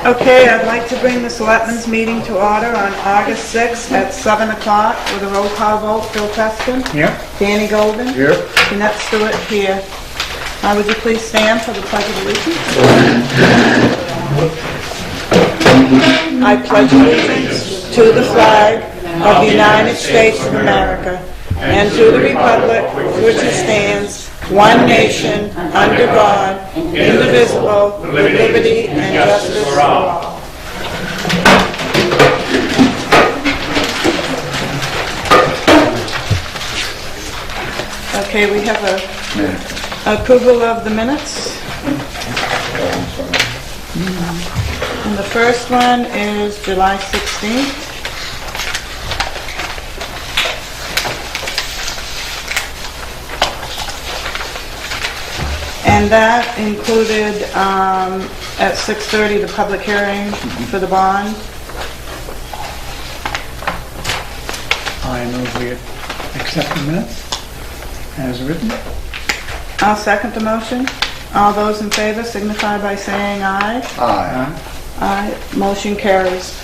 Okay, I'd like to bring the Selectmen's meeting to order on August 6th at 7 o'clock with a roll call vote. Phil Preston? Here. Danny Golden? Here. Jeanette Stewart here. Would you please stand for the Pledge of Allegiance? I pledge allegiance to the flag of the United States of America and to the republic for which it stands, one nation, under God, indivisible, with liberty and justice for all. Okay, we have a approval of the minutes. And the first one is July 16th. And that included, at 6:30, the public hearing for the bond. I move we accept the minutes as written. I'll second the motion. All those in favor signify by saying aye. Aye. Aye. Motion carries.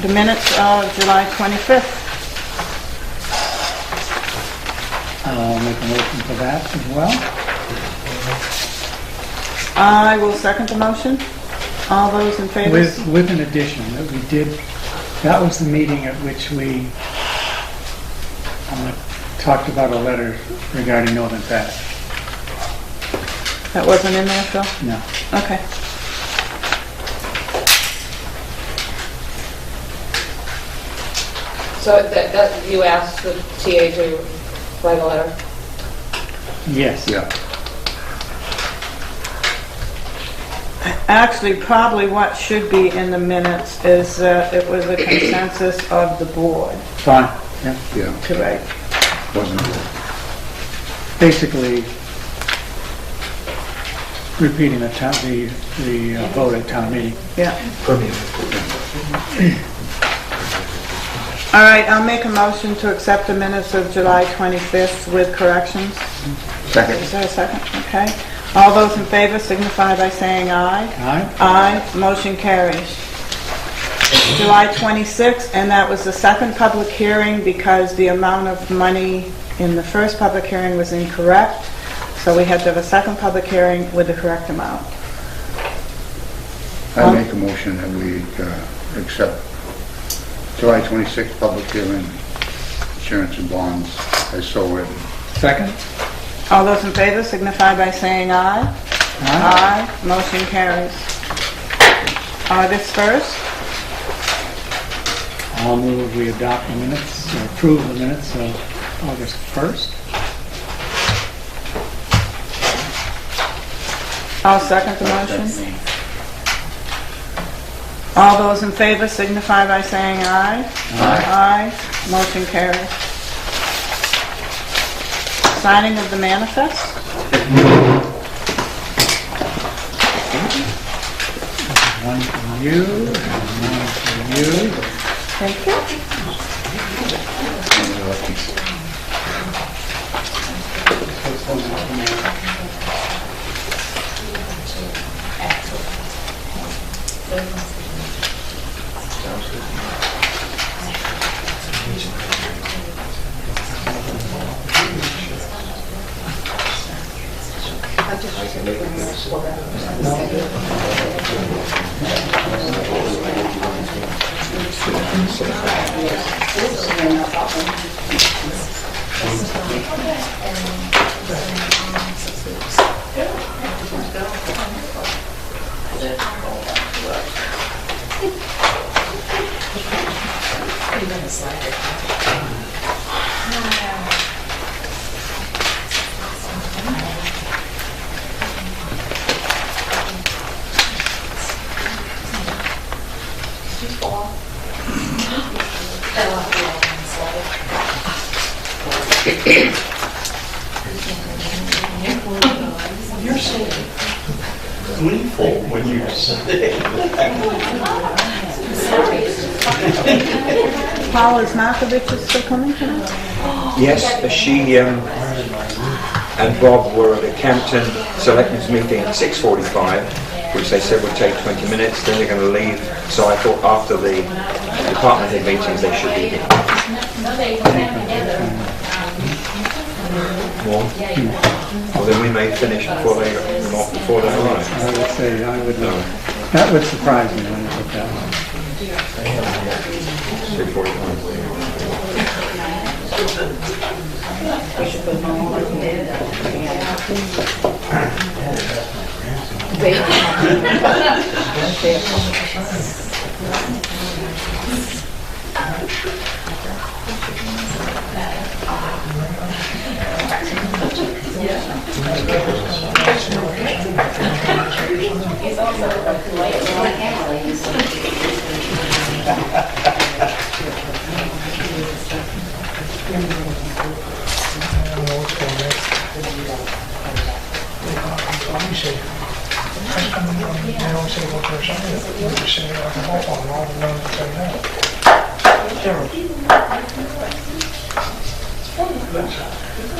The minutes of July 25th. I'll make a motion for that as well. I will second the motion. All those in favor? With an addition that we did, that was the meeting at which we talked about a letter regarding Northern Pass. That wasn't in there, Phil? No. Okay. So that you asked the TA to write a letter? Yes. Yeah. Actually, probably what should be in the minutes is that it was a consensus of the board Fine. Yeah. Yeah. to write. Wasn't it? Basically, repeating the vote at town meeting. Yeah. All right, I'll make a motion to accept the minutes of July 25th with corrections. Second. Is there a second? Okay. All those in favor signify by saying aye. Aye. Aye. Motion carries. July 26th, and that was the second public hearing because the amount of money in the first public hearing was incorrect. So we had to have a second public hearing with the correct amount. I make a motion that we accept July 26th public hearing, insurance and bonds as so written. Second. All those in favor signify by saying aye. Aye. Aye. Motion carries. August 1st. I'll move we adopt the minutes, or approve the minutes of August 1st. I'll second the motion. All those in favor signify by saying aye. Aye. Aye. Motion carries. Signing of the manifest. One for you, and one for you. Thank you. You're so gleeful when you say Paul, is Markovich still coming tonight? Yes, she and Bob were at the Campton Selectmen's meeting at 6:45, which they said would take 20 minutes, then they're going to leave. So I thought after the department head meetings they should be here. More? Well, then we may finish before they arrive. I would say, that would surprise me when it took that long. 2:45.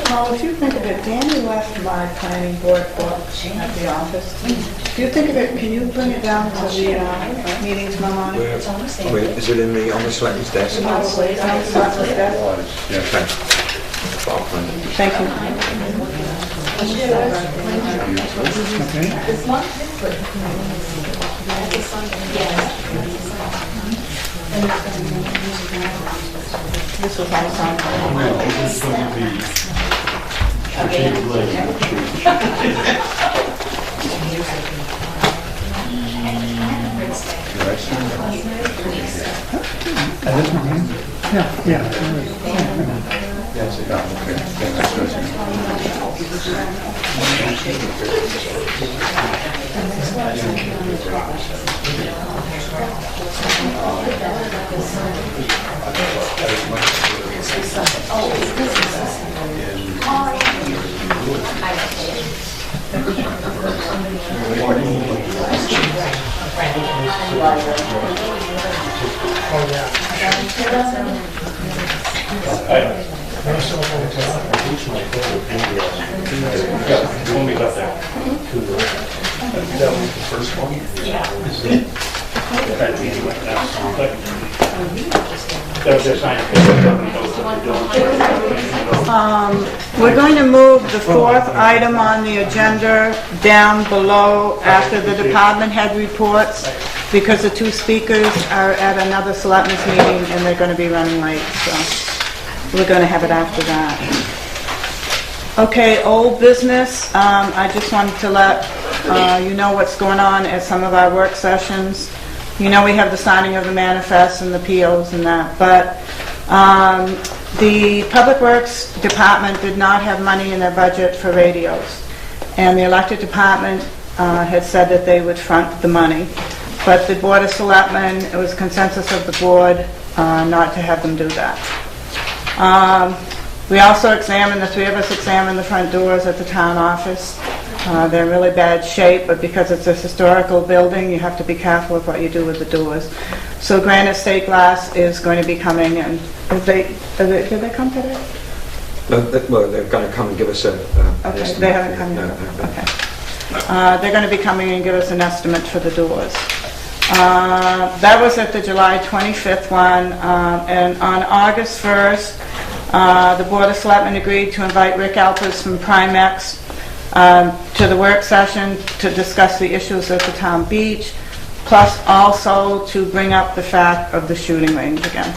Well, if you think of it, Danny left my planning board book at the office. Do you think of it, can you bring it down to the meeting tomorrow morning? Is it on the selectman's desk? Probably, it's on the selectman's desk. Okay. I'll find it. Thank you. This was all signed. Yeah. When we got that, that was the first one. We're going to move the fourth item on the agenda down below after the department head reports because the two speakers are at another selectmen's meeting and they're going to be running late, so we're going to have it after that. Okay, old business. I just wanted to let you know what's going on at some of our work sessions. You know we have the signing of the manifest and the POs and that, but the Public Works Department did not have money in their budget for radios. And the elected department had said that they would front the money. But the Board of Selectmen, it was consensus of the board not to have them do that. We also examined, the three of us examined the front doors at the town office. They're in really bad shape, but because it's a historical building, you have to be careful with what you do with the doors. So Granite State Glass is going to be coming in. Did they come today? Well, they're going to come and give us an Okay, estimate. they haven't come yet. Okay. They're going to be coming and give us an estimate for the doors. That was at the July 25th one, and on August 1st, the Board of Selectmen agreed to invite Rick Alpers from Primex to the work session to discuss the issues at the town beach, plus also to bring up the fact of the shooting range again,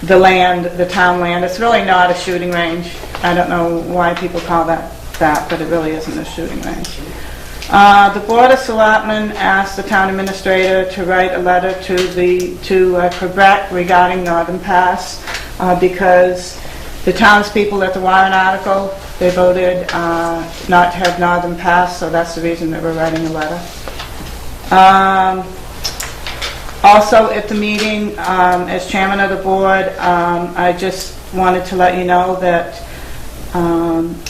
the land, the town land. It's really not a shooting range. I don't know why people call that, but it really isn't a shooting range. The Board of Selectmen asked the town administrator to write a letter to Quebec regarding Northern Pass because the townspeople at the warrant article, they voted not to have Northern Pass, so that's the reason that we're writing a letter. Also at the meeting, as chairman of the board, I just wanted to let you know that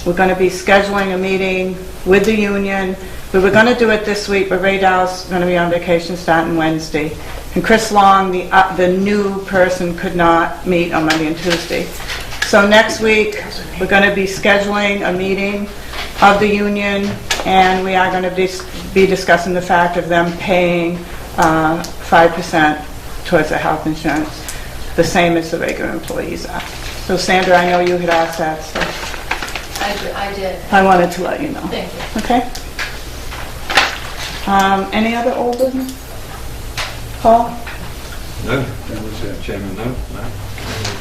we're going to be scheduling a meeting with the union. We were going to do it this week, but Ray Dow's going to be on vacation starting Wednesday. And Chris Long, the new person, could not meet on Monday and Tuesday. So next week, we're going to be scheduling a meeting of the union, and we are going to be discussing the fact of them paying 5% towards the health insurance, the same as the regular employees are. So Sandra, I know you had asked that, so I did. I wanted to let you know. Thank you. Okay? Any other old business? Paul? No, that was Chairman, no.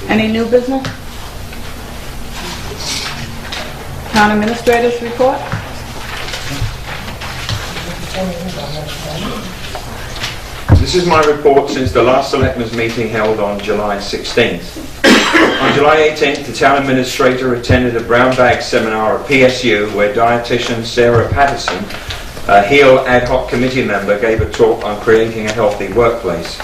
Any new business? Town administrators report? This is my report since the last Selectmen's meeting held on July 16th. On July 18th, the Town Administrator attended a brown bag seminar at PSU where dietitian Sarah Patterson, a HEAL ad hoc committee member, gave a talk on creating a healthy workplace.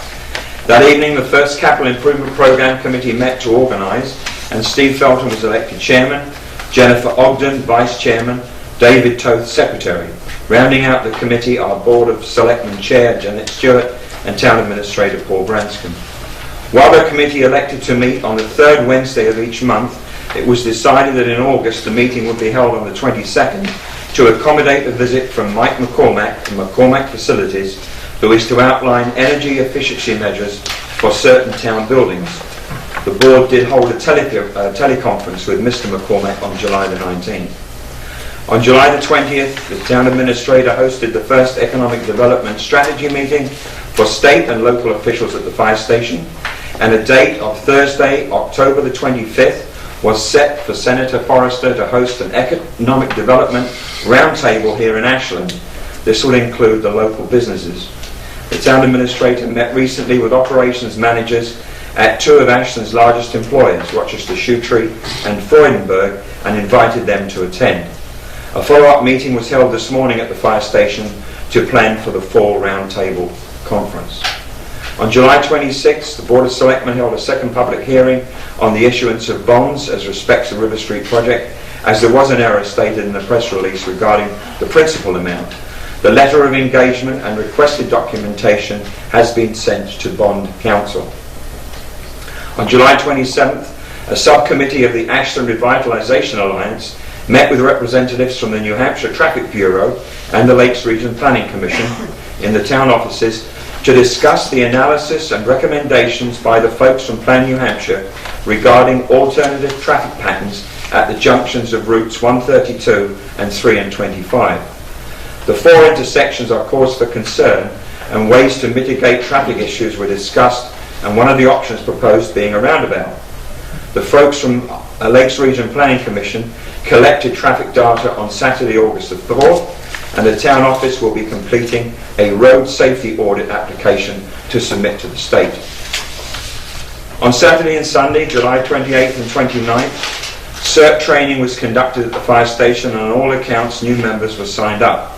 That evening, the first Capital Improvement Programme Committee met to organise, and Steve Felton was elected Chairman, Jennifer Ogden Vice Chairman, David Toth Secretary. Rounding out the committee are Board of Selectmen Chair Janet Stewart and Town Administrator Paul Branscombe. While the committee elected to meet on the third Wednesday of each month, it was decided that in August the meeting would be held on the 22nd to accommodate the visit from Mike McCormack from McCormack Facilities, who is to outline energy efficiency measures for certain town buildings. The board did hold a teleconference with Mr. McCormack on July the 19th. On July the 20th, the Town Administrator hosted the first Economic Development Strategy meeting for state and local officials at the fire station, and a date of Thursday, October the 25th, was set for Senator Forrester to host an economic development roundtable here in Ashland. This will include the local businesses. The Town Administrator met recently with operations managers at two of Ashland's largest employers, Rochester Shoetree and Freudenberg, and invited them to attend. A follow-up meeting was held this morning at the fire station to plan for the fall roundtable conference. On July 26th, the Board of Selectmen held a second public hearing on the issuance of bonds as respects the River Street project, as there was an error stated in the press release regarding the principal amount. The letter of engagement and requested documentation has been sent to Bond Council. On July 27th, a subcommittee of the Ashland Revitalization Alliance met with representatives from the New Hampshire Traffic Bureau and the Lakes Region Planning Commission in the town offices to discuss the analysis and recommendations by the folks from Plan New Hampshire regarding alternative traffic patterns at the junctions of routes 132 and 3 and 25. The four intersections are cause for concern, and ways to mitigate traffic issues were discussed, and one of the options proposed being a roundabout. The folks from Lakes Region Planning Commission collected traffic data on Saturday, August the 4th, and the town office will be completing a road safety audit application to submit to the state. On Saturday and Sunday, July 28th and 29th, CERT training was conducted at the fire station, and on all accounts new members were signed up.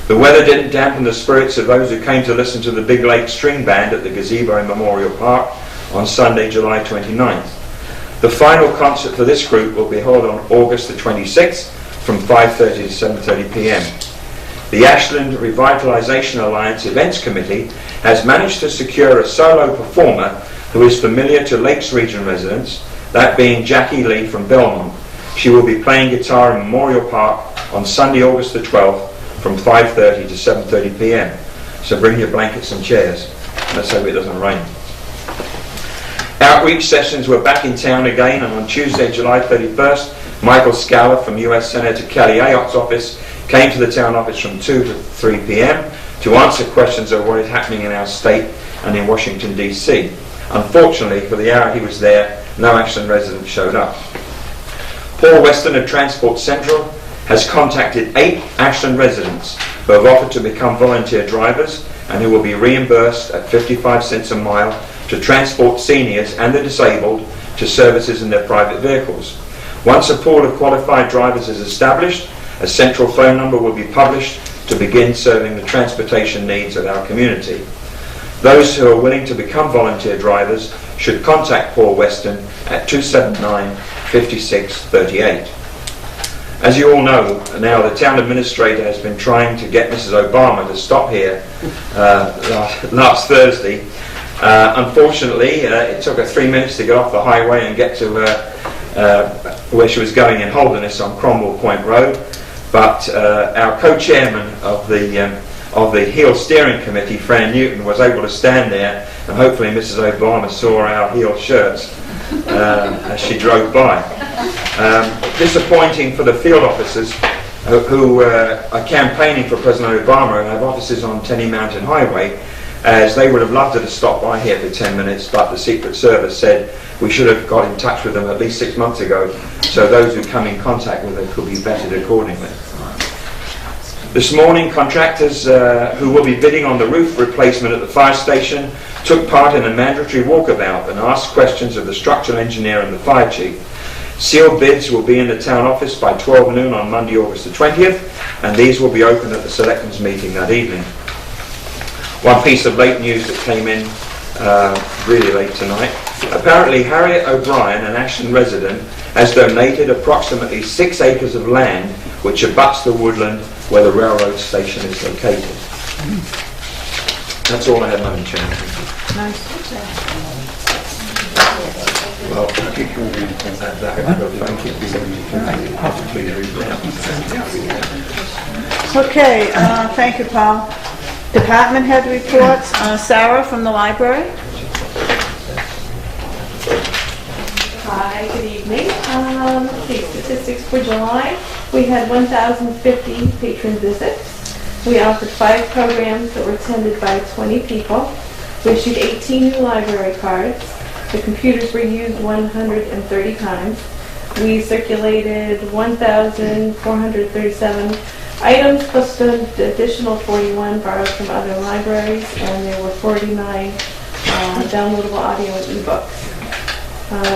The weather didn't dampen the spirits of those who came to listen to the Big Lake String Band at the gazebo in Memorial Park on Sunday, July 29th. The final concert for this group will be held on August the 26th from 5:30 to 7:30 p.m. The Ashland Revitalization Alliance Events Committee has managed to secure a solo performer who is familiar to Lakes Region residents, that being Jackie Lee from Belmont. She will be playing guitar in Memorial Park on Sunday, August the 12th from 5:30 to 7:30 p.m. So bring your blankets and chairs. Let's hope it doesn't rain. Outreach sessions were back in town again, and on Tuesday, July 31st, Michael Scala from US Senator Kelly Ayotte's office came to the town office from 2 to 3 p.m. to answer questions of what is happening in our state and in Washington, D.C. Unfortunately, for the hour he was there, no Ashland resident showed up. Paul Weston of Transport Central has contacted 8 Ashland residents who have offered to become volunteer drivers and who will be reimbursed at 55 cents a mile to transport seniors and the disabled to services in their private vehicles. Once a pool of qualified drivers is established, a central phone number will be published to begin serving the transportation needs of our community. Those who are willing to become volunteer drivers should contact Paul Weston at 279-5638. As you all know, now the town administrator has been trying to get Mrs. Obama to stop here last Thursday. Unfortunately, it took her 3 minutes to get off the highway and get to where she was going in Holderness on Cromwell Point Road. but our co-chairman of the heel steering committee, Fran Newton, was able to stand there, and hopefully Mrs. Obama saw our heel shirts as she drove by. Disappointing for the field officers who are campaigning for President Obama and have offices on Tenny Mountain Highway, as they would have loved to stop by here for 10 minutes, but the Secret Service said we should have got in touch with them at least 6 months ago, so those who come in contact with them could be vetted accordingly. This morning, contractors who will be bidding on the roof replacement at the fire station took part in a mandatory walkabout and asked questions of the structural engineer and the fire chief. Sealed bids will be in the town office by 12 noon on Monday, August the 20th, and these will be open at the Selectmen's meeting that evening. One piece of late news that came in really late tonight. Apparently, Harriet O'Brien, an Ashland resident, has donated approximately 6 acres of land which abuts the woodland where the railroad station is located. That's all I have, Madam Chairman. Well, Okay, thank you, Paul. Department head reports. Sarah from the library. Hi, good evening. Let's see, statistics for July. We had 1,050 patron visits. We offered 5 programs that were attended by 20 people. We issued 18 new library cards. The computers were used 130 times. We circulated 1,437 items plus an additional 41 borrowed from other libraries, and there were 49 downloadable audio and ebooks.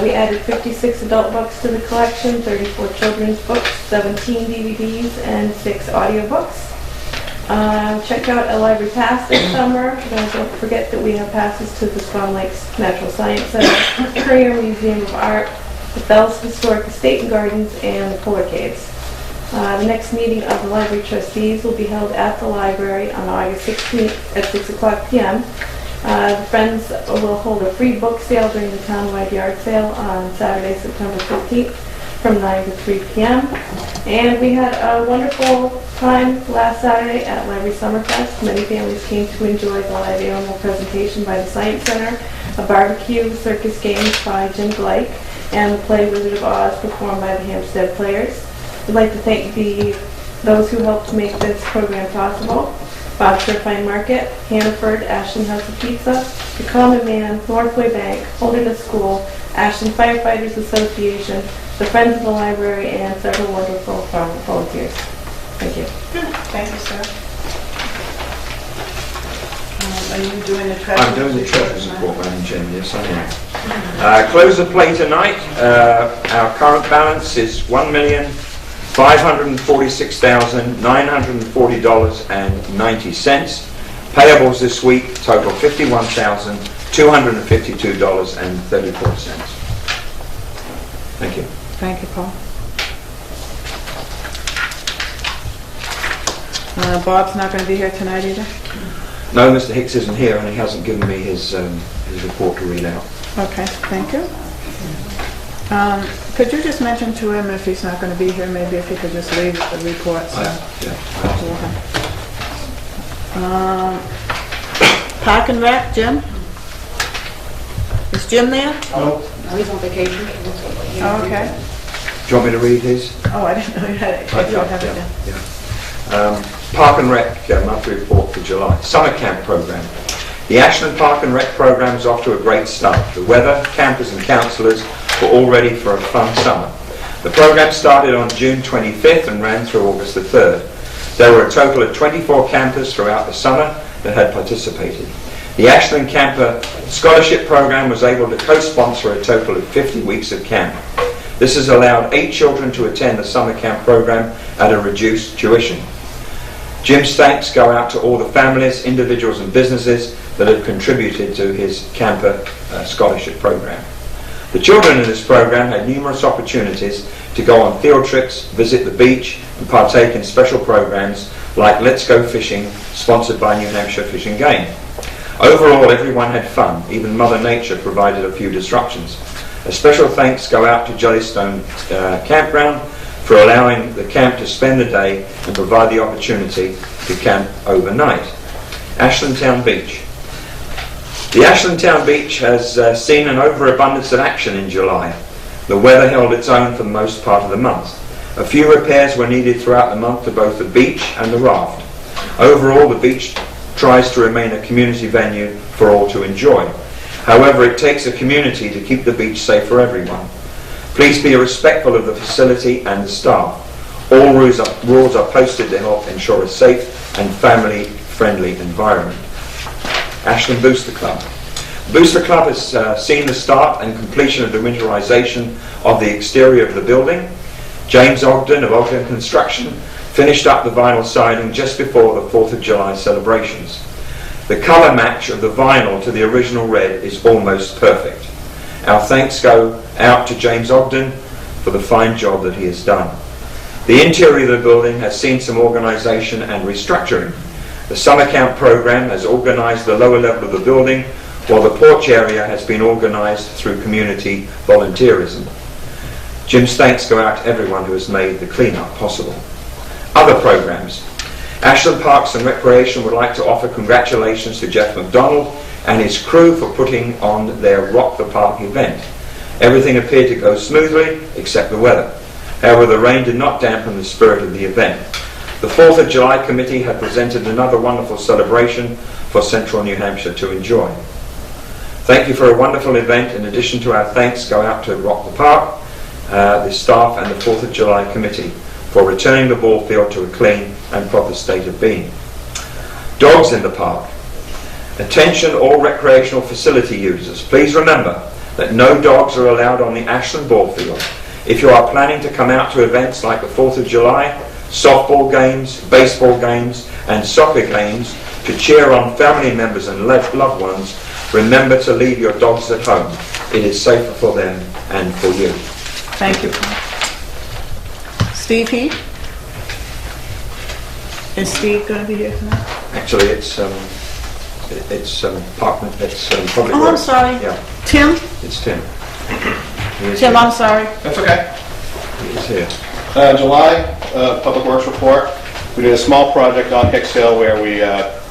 We added 56 adult books to the collection, 34 children's books, 17 DVDs, and 6 audiobooks. Check out a library pass this summer. Don't forget that we have passes to the Swan Lakes Natural Science Center, Courier Museum of Art, the Fells Historic Estate and Gardens, and the Polar Caves. The next meeting of the library trustees will be held at the library on August 16th at 6:00 p.m. The Friends will hold a free book sale during the townwide yard sale on Saturday, September 15th from 9 to 3 p.m. And we had a wonderful time last Saturday at Library Summerfest. Many families came to enjoy the live animal presentation by the Science Center, a barbecue, circus games by Jim Blake, and the play Wizard of Oz performed by the Hampstead Players. We'd like to thank those who helped make this program possible. Bob's Fine Market, Hannaford, Ashland House of Pizza, The Common Man, Northway Bank, Holderness School, Ashland Firefighters Association, the Friends of the Library, and several wonderful volunteers. Thank you. Thank you, sir. Are you doing the treasurer's report? I'm doing the treasurer's report, Madam Chairman. Yes, I am. Close of play tonight. Our current balance is $1,546,940.90. Payables this week total $51,252.34. Thank you. Thank you, Paul. Bob's not going to be here tonight either? No, Mr. Hicks isn't here, and he hasn't given me his report to read out. Okay, thank you. Could you just mention to him if he's not going to be here, maybe if he could just leave the report? So. Park and Rec, Jim? Is Jim there? No, he's on vacation. Oh, okay. Do you want me to read his? Oh, I didn't know you had it. I don't have it now. Park and Rec monthly report for July. Summer camp program. The Ashland Park and Rec program is off to a great start. The weather, campers and councillors were all ready for a fun summer. The program started on June 25th and ran through August the 3rd. There were a total of 24 campers throughout the summer that had participated. The Ashland Camper Scholarship Program was able to co-sponsor a total of 50 weeks of camp. This has allowed 8 children to attend the summer camp program at a reduced tuition. Jim's thanks go out to all the families, individuals and businesses that have contributed to his camper scholarship program. The children in this program had numerous opportunities to go on field trips, visit the beach and partake in special programs like Let's Go Fishing, sponsored by New Hampshire Fish and Game. Overall, everyone had fun. Even Mother Nature provided a few disruptions. A special thanks go out to Jellystone Campground for allowing the camp to spend the day and provide the opportunity to camp overnight. Ashland Town Beach. The Ashland Town Beach has seen an overabundance of action in July. The weather held its own for the most part of the month. A few repairs were needed throughout the month to both the beach and the raft. Overall, the beach tries to remain a community venue for all to enjoy. However, it takes a community to keep the beach safe for everyone. Please be respectful of the facility and the staff. All rules are posted to help ensure a safe and family-friendly environment. Ashland Booster Club. Booster Club has seen the start and completion of the winterization of the exterior of the building. James Ogden of Ogden Construction finished up the vinyl siding just before the 4th of July celebrations. The colour match of the vinyl to the original red is almost perfect. Our thanks go out to James Ogden for the fine job that he has done. The interior of the building has seen some organisation and restructuring. The summer camp program has organised the lower level of the building, while the porch area has been organised through community volunteerism. Jim's thanks go out to everyone who has made the clean-up possible. Other programs. Ashland Parks and Recreation would like to offer congratulations to Jeff McDonald and his crew for putting on their Rock the Park event. Everything appeared to go smoothly except the weather. However, the rain did not dampen the spirit of the event. The 4th of July committee had presented another wonderful celebration for Central New Hampshire to enjoy. Thank you for a wonderful event. In addition to our thanks go out to Rock the Park, the staff and the 4th of July committee for returning the ball field to a clean and proper state of being. Dogs in the park. Attention all recreational facility users. Please remember that no dogs are allowed on the Ashland ball field. If you are planning to come out to events like the 4th of July, softball games, baseball games and soccer games to cheer on family members and loved ones, remember to leave your dogs at home. It is safer for them and for you. Thank you. Steve Heath? Is Steve going to be here tonight? Actually, it's Parkman. It's public Oh, I'm works. sorry. Yeah, Tim? it's Tim. He is Tim, here. I'm sorry. That's okay. He is here. July, Public Works report. We did a small project on Hicks Hill where we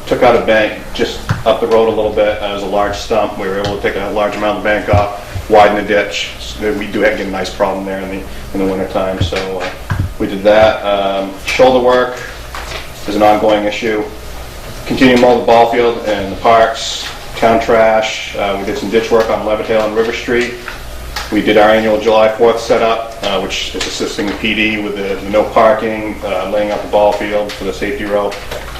took out a bank just up the road a little bit. It was a large stump. We were able to take a large amount of the bank off, widen the ditch. So we do get a nice problem there in the winter time. So we did that. Shoulder work is an ongoing issue. Continue to mow the ball field and the parks. Town trash. We did some ditch work on Levitdale and River Street. We did our annual July 4th setup, which is assisting the PD with the no parking, laying out the ball field for the safety row.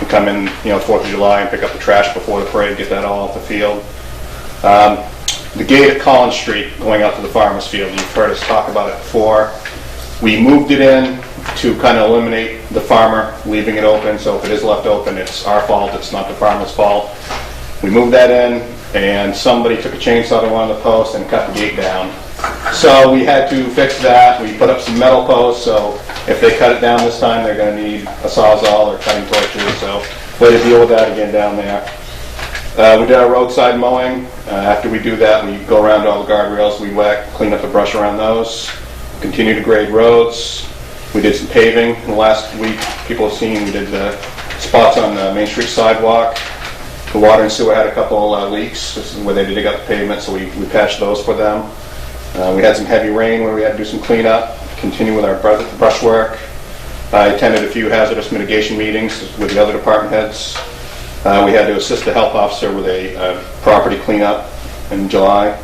We come in, 4th of July and pick up the trash before the parade, get that all off the field. The gate at Collins Street going out to the farmer's field, you've heard us talk about it before. We moved it in to kind of eliminate the farmer leaving it open, so if it is left open, it's our fault, it's not the farmer's fault. We moved that in, and somebody took a chainsaw to one of the posts and cut the gate down. So we had to fix that. We put up some metal posts, so if they cut it down this time, they're going to need a Sawzall or cutting torches, so way to deal with that again down there. We did our roadside mowing. After we do that, we go around to all the guardrails, we clean up the brush around those, continue to grade roads. We did some paving in the last week. People have seen we did the spots on the Main Street sidewalk. The water and sewer had a couple leaks. This is where they dig up the pavement, so we patched those for them. We had some heavy rain where we had to do some cleanup, continue with our brush work. I attended a few hazardous mitigation meetings with the other department heads. We had to assist the health officer with a property cleanup in July.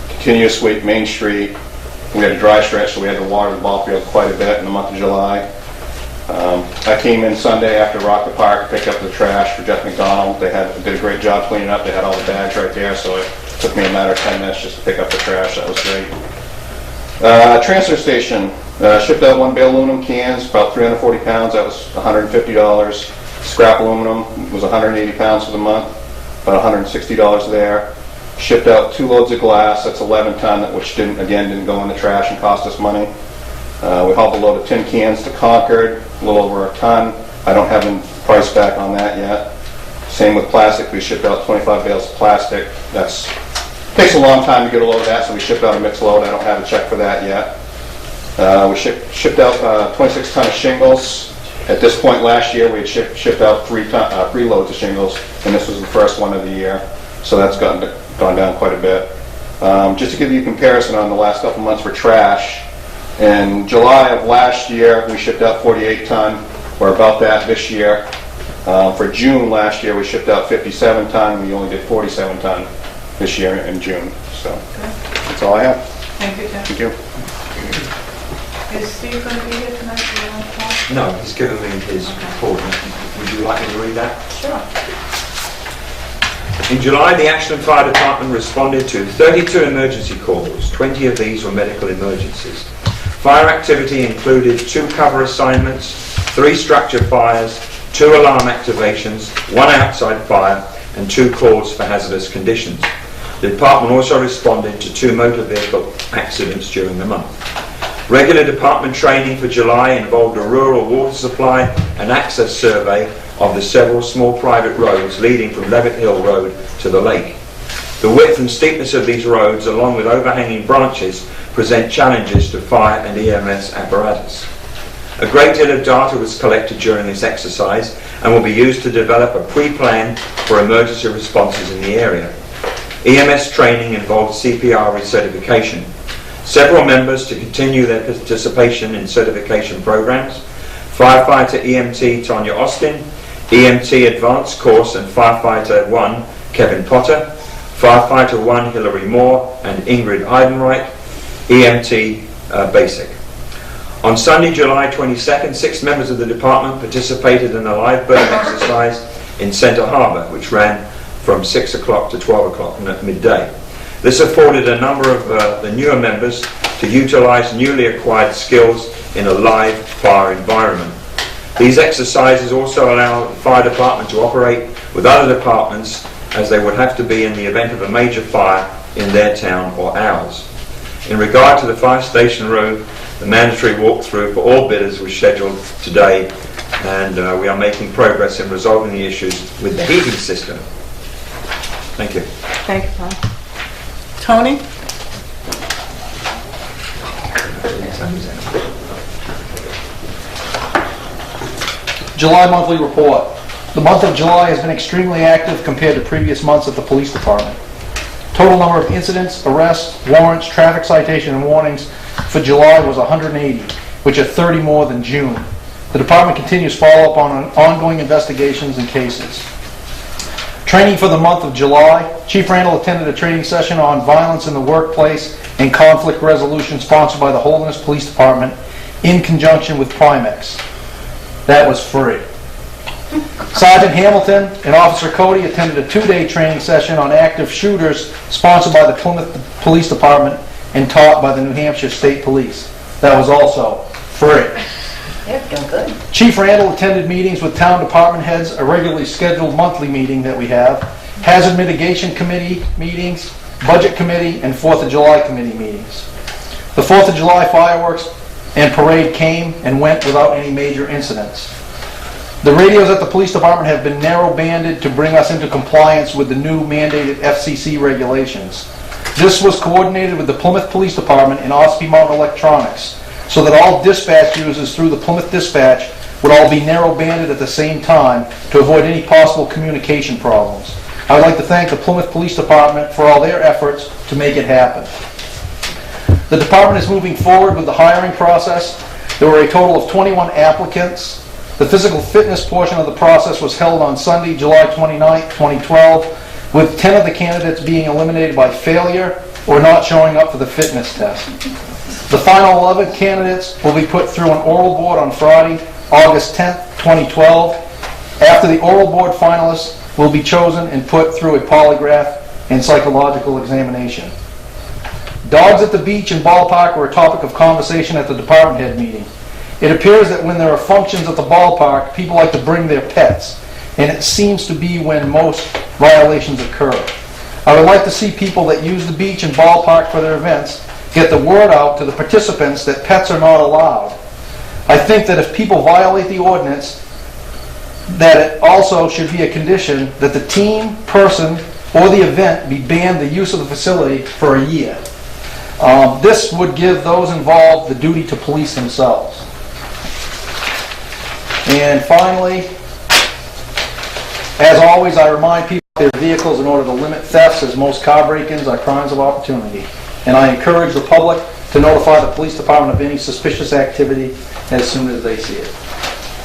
Continue to sweep Main Street. We had a dry stretch, so we had to water the ball field quite a bit in the month of July. I came in Sunday after Rock the Park, picked up the trash for Jeff McDonald. They did a great job cleaning up. They had all the bags right there, so it took me a matter of 10 minutes just to pick up the trash. That was great. Transfer station. Shipped out 1 bale aluminum cans, about 340 pounds. That was $150. Scrap aluminum was 180 pounds for the month, about $160 there. Shipped out 2 loads of glass. That's 11 ton, which didn't go in the trash and cost us money. We hauled a load of tin cans to Concord, a little over a ton. I don't have the price back on that yet. Same with plastic. We shipped out 25 bales of plastic. Takes a long time to get a load of that, so we shipped out a mixed load. I don't have a check for that yet. We shipped out 26 ton of shingles. At this point last year, we had shipped out 3 loads of shingles, and this was the first one of the year, so that's gone down quite a bit. Just to give you a comparison on the last couple months for trash, in July of last year, we shipped out 48 ton. We're about that this year. For June last year, we shipped out 57 ton. We only did 47 ton this year in June. So that's all I have. Thank you, Tim. Thank you. Is Steve going to be here tonight? Do you want to talk? No, he's given me his report. Would you like me to read that? Sure. In July, the Ashland Fire Department responded to 32 emergency calls. 20 of these were medical emergencies. Fire activity included 2 cover assignments, 3 structure fires, 2 alarm activations, 1 outside fire, and 2 calls for hazardous conditions. The department also responded to 2 motor vehicle accidents during the month. Regular department training for July involved a rural water supply and access survey of the several small private roads leading from Levitt Hill Road to the lake. The width and steepness of these roads, along with overhanging branches, present challenges to fire and EMS apparatus. A great deal of data was collected during this exercise and will be used to develop a pre-plan for emergency responses in the area. EMS training involved CPR recertification. Several members to continue their participation in certification programs: Firefighter EMT Tanya Austin, EMT Advanced Course and Firefighter 1 Kevin Potter, Firefighter 1 Hilary Moore and Ingrid Eidenreich, EMT Basic. On Sunday, July 22nd, 6 members of the department participated in a live burn exercise in Centre Harbour, which ran from 6 o'clock to 12 o'clock at midday. This afforded a number of the newer members to utilise newly acquired skills in a live fire environment. These exercises also allow the fire department to operate with other departments, as they would have to be in the event of a major fire in their town or ours. In regard to the fire station road, the mandatory walkthrough for all bidders was scheduled today, and we are making progress in resolving the issues with the heating system. Thank you. Thank you, Tom. Tony? July monthly report. The month of July has been extremely active compared to previous months at the police department. Total number of incidents, arrests, warrants, traffic citation, and warnings for July was 180, which are 30 more than June. The department continues follow-up on ongoing investigations and cases. Training for the month of July. Chief Randall attended a training session on violence in the workplace and conflict resolution sponsored by the Holderness Police Department in conjunction with Primex. That was free. Sergeant Hamilton and Officer Cody attended a 2-day training session on active shooters sponsored by the Plymouth Police Department and taught by the New Hampshire State Police. That was also free. They're doing good. Chief Randall attended meetings with town department heads, a regularly scheduled monthly meeting that we have, Hazard Mitigation Committee meetings, Budget Committee, and 4th of July Committee meetings. The 4th of July fireworks and parade came and went without any major incidents. The radios at the police department have been narrow-banded to bring us into compliance with the new mandated FCC regulations. This was coordinated with the Plymouth Police Department and Ospey Mountain Electronics, so that all dispatch users through the Plymouth Dispatch would all be narrow-banded at the same time to avoid any possible communication problems. I would like to thank the Plymouth Police Department for all their efforts to make it happen. The department is moving forward with the hiring process. There were a total of 21 applicants. The physical fitness portion of the process was held on Sunday, July 29, 2012, with 10 of the candidates being eliminated by failure or not showing up for the fitness test. The final 11 candidates will be put through an oral board on Friday, August 10, 2012. After the oral board finalists will be chosen and put through a polygraph and psychological examination. Dogs at the beach and ballpark were a topic of conversation at the department head meeting. It appears that when there are functions at the ballpark, people like to bring their pets, and it seems to be when most violations occur. I would like to see people that use the beach and ballpark for their events get the word out to the participants that pets are not allowed. I think that if people violate the ordinance, that it also should be a condition that the team, person, or the event be banned the use of the facility for a year. This would give those involved the duty to police themselves. And finally, as always, I remind people of their vehicles in order to limit thefts, as most car break-ins are crimes of opportunity. And I encourage the public to notify the police department of any suspicious activity as soon as they see it.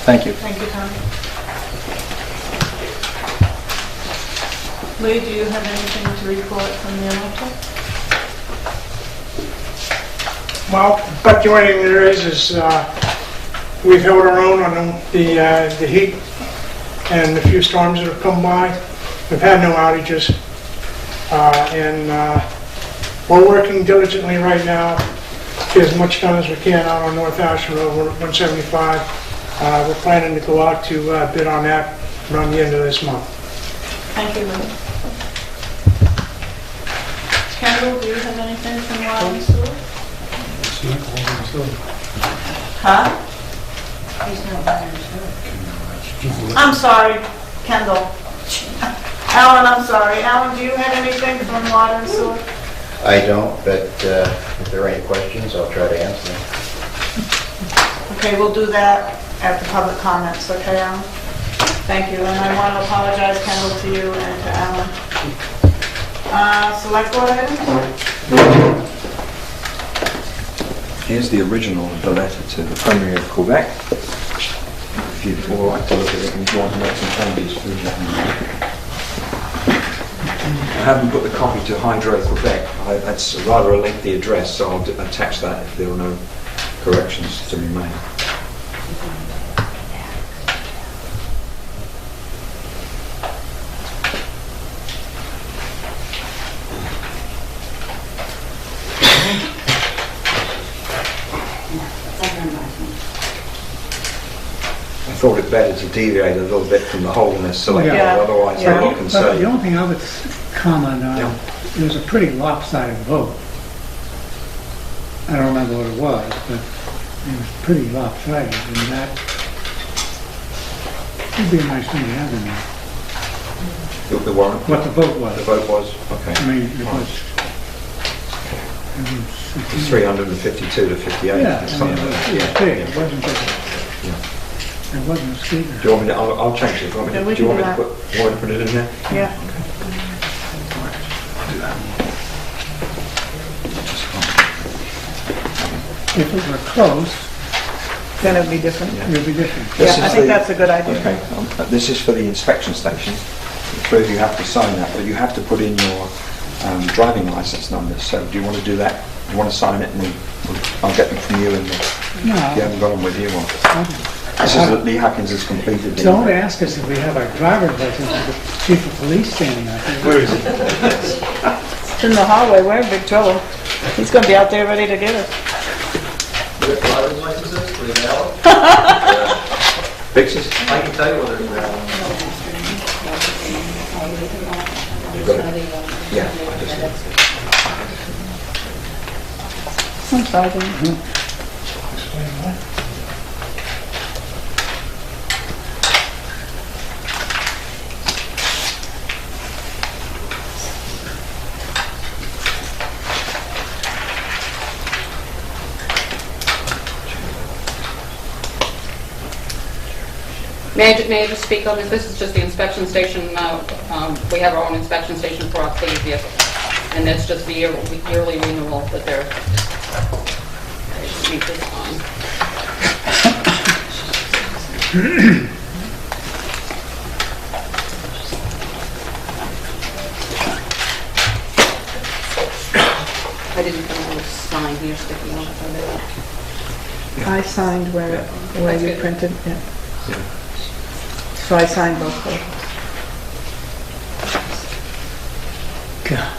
Thank you. Thank you, Tom. Lee, do you have anything to report from the election? Well, but the only thing there is we've held our own on the heat and the few storms that have come by. We've had no outages, and we're working diligently right now to get as much done as we can out on North Ashland Road 175. We're planning to go out to bid on that around the end of this month. Thank you, Lee. Kendall, do you have anything from water and sewer? Huh? I'm sorry, Kendall. Alan, I'm sorry. Alan, do you have anything from water and sewer? I don't, but if there are any questions, I'll try to answer them. Okay, we'll do that at the public comments, okay, Alan? Thank you, and I want to apologize, Kendall, to you and to Alan. Select board items? Here's the original of the letter to the Premier of Quebec. If you'd all like to look at it and if you want to make some changes, please let me know. I haven't put the copy to Hydro Quebec. That's rather a lengthy address, so I'll attach that if there are no corrections to be made. I thought it better to deviate a little bit from the holiness select, Yeah. otherwise Yeah. they're all But concerned. the only thing I would comment on, Yeah. it was a pretty lopsided vote. I don't remember what it was, but it was pretty lopsided, and that would be a nice thing to have in there. The warrant? What the vote was. The vote was? Okay. I mean, it was... It's 352 to 58. Yeah, I mean, something it like was that. big. Yeah. It wasn't just... It wasn't a sweetener. Do you want me to, I'll change it. Do you want me Yeah, to, we do you can want me do to put it in there? Yeah. Do that. If it were close, Then it'd be different. it would be different. Yeah, This I is think the- that's a good idea. Okay, this is for the inspection station. Three of you have to sign that, but you have to put in your driving license numbers. So do you want to do that? You want to sign it, and then I'll get them from you, and if you No, haven't got them with you, or this is that Lee Huckins has completed. don't ask us if we have our driver's license with the chief of police standing out there. Where is it? It's in the hallway. We're in big trouble. He's going to be out there ready to get us. Driver's licenses, were they valid? Fixes? I can tell you whether they're valid. You've got it? Yeah, I just... I'm sorry. May I just speak on this? This is just the inspection station. We have our own inspection station for our fleet vehicles. And that's just the yearly renewal that they're... Keep this on. I didn't put all the sign here sticking out of it. I signed where That's you good. printed. Yeah. So I signed both of them. God,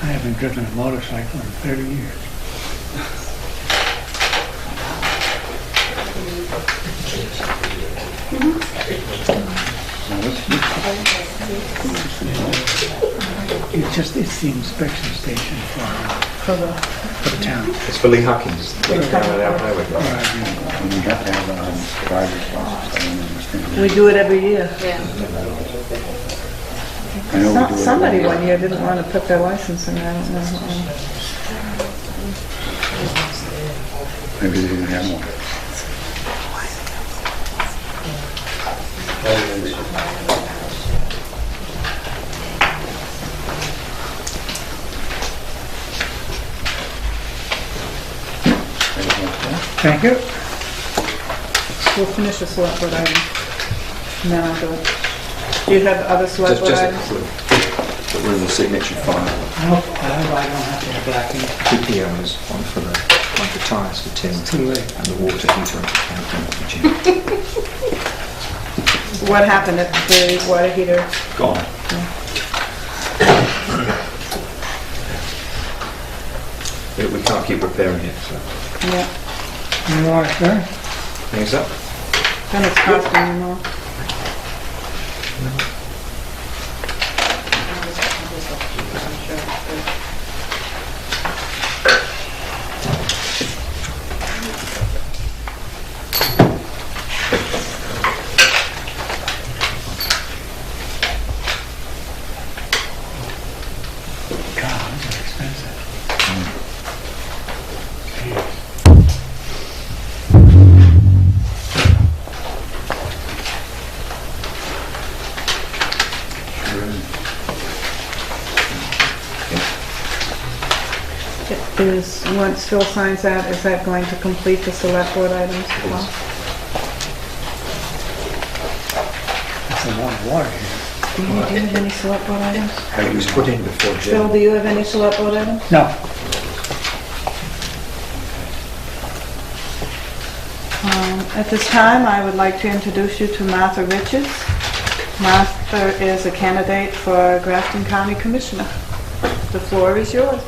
I haven't driven a motorcycle in 30 years. It's the inspection station for the town. It's for Lee Huckins. And you have to have a driver's license. We do it every year. Yeah. I know we do it every Somebody year. one year didn't want to put their license in. I don't know. Maybe they didn't have one. Thank you. We'll finish the select board item. And then I'll do it. Do you have other select board Just a items? couple that were in the signature file. Nope, I don't have to have black ink. Two POs, one for tyres for Tim, Too late. and the water heater and account for Jim. What happened at the water heater? Gone. We can't keep repairing it, so. Yeah, You want it, sir? Thanks up. then it's costing you more. God, these are expensive. Is, once Phil signs that, is that going to complete the select board items as well? That's a lot of water here. Do you have any select board items? It was put in before Phil, Jim. do you have any select board items? No. At this time, I would like to introduce you to Martha Richards. Martha is a candidate for Grafton County Commissioner. The floor is yours.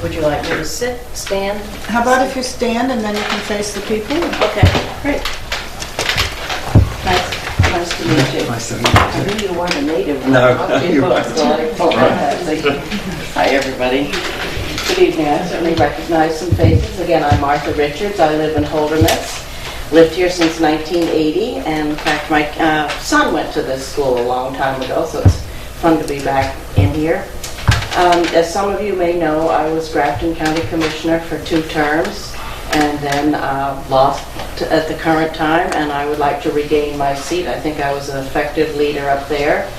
Would you like me to sit, stand? How about if you stand and then you can face the people? Okay, great. Nice to meet you. Nice to meet I knew you weren't a native. when No, I talked to you, you're but right. so I thought I'd say, hi, everybody. Good evening. I certainly recognize some faces. Again, I'm Martha Richards. I live in Holderness. Lived here since 1980, and in fact, my son went to this school a long time ago, so it's fun to be back in here. As some of you may know, I was Grafton County Commissioner for 2 terms, and then lost at the current time, and I would like to regain my seat. I think I was an effective leader up there.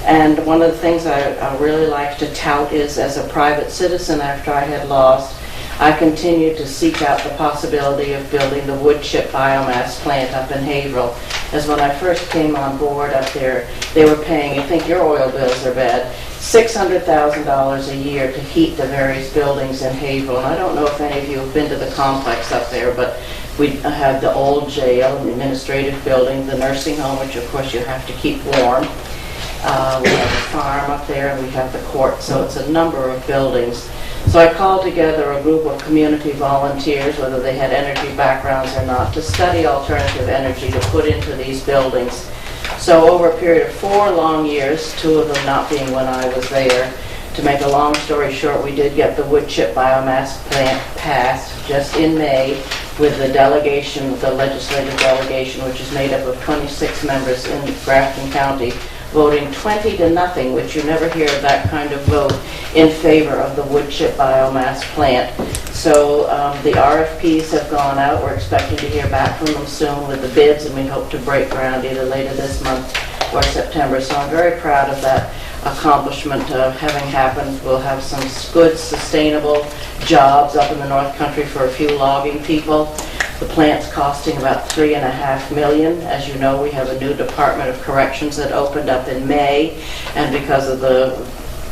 And one of the things I really like to tout is, as a private citizen after I had lost, I continued to seek out the possibility of building the wood chip biomass plant up in Haverhill. As when I first came on board up there, they were paying, you think your oil bills are bad, $600,000 a year to heat the various buildings in Haverhill. And I don't know if any of you have been to the complex up there, but we have the old jail, the administrative building, the nursing home, which of course you have to keep warm. We have a farm up there, and we have the court, so it's a number of buildings. So I called together a group of community volunteers, whether they had energy backgrounds or not, to study alternative energy to put into these buildings. So over a period of 4 long years, 2 of them not being when I was there, to make a long story short, we did get the wood chip biomass plant passed just in May with the delegation, the legislative delegation, which is made up of 26 members in Grafton County, voting 20-0, which you never hear of that kind of vote, in favor of the wood chip biomass plant. So the RFPs have gone out. We're expecting to hear back from them soon with the bids, and we hope to break ground either later this month or September. So I'm very proud of that accomplishment having happened. We'll have some good, sustainable jobs up in the North Country for a few logging people. The plant's costing about $3.5 million. As you know, we have a new Department of Corrections that opened up in May, and because of the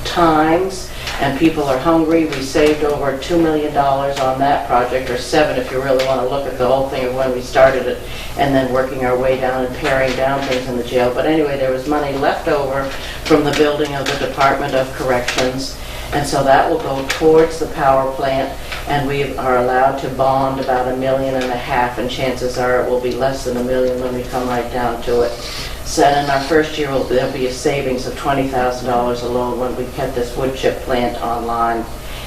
times and people are hungry, we saved over $2 million on that project, or 7 if you really want to look at the whole thing of when we started it, and then working our way down and paring down things in the jail. But anyway, there was money left over from the building of the Department of Corrections, and so that will go towards the power plant, and we are allowed to bond about $1.5 million, and chances are it will be less than $1 million when we come right down to it. So in our first year, there'll be a savings of $20,000 alone when we get this wood chip plant online.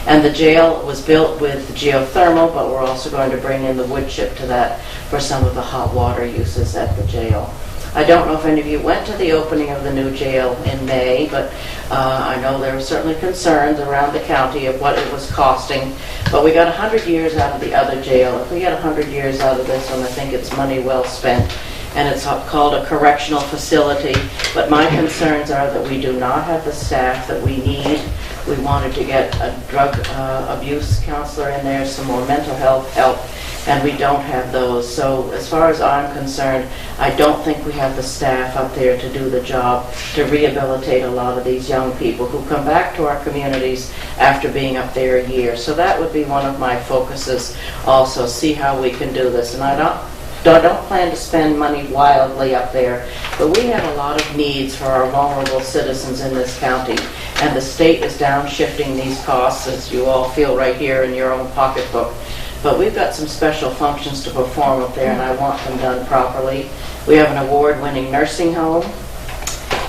And the jail was built with geothermal, but we're also going to bring in the wood chip to that for some of the hot water uses at the jail. I don't know if any of you went to the opening of the new jail in May, but I know there were certainly concerns around the county of what it was costing. But we got 100 years out of the other jail. If we get 100 years out of this one, I think it's money well spent. And it's called a correctional facility. But my concerns are that we do not have the staff that we need. We wanted to get a drug abuse counselor in there, some more mental health help, and we don't have those. So as far as I'm concerned, I don't think we have the staff up there to do the job to rehabilitate a lot of these young people who come back to our communities after being up there a year. So that would be one of my focuses also, see how we can do this. And I don't plan to spend money wildly up there, but we have a lot of needs for our vulnerable citizens in this county, and the state is downshifting these costs, as you all feel right here in your own pocketbook. But we've got some special functions to perform up there, and I want them done properly. We have an award-winning nursing home.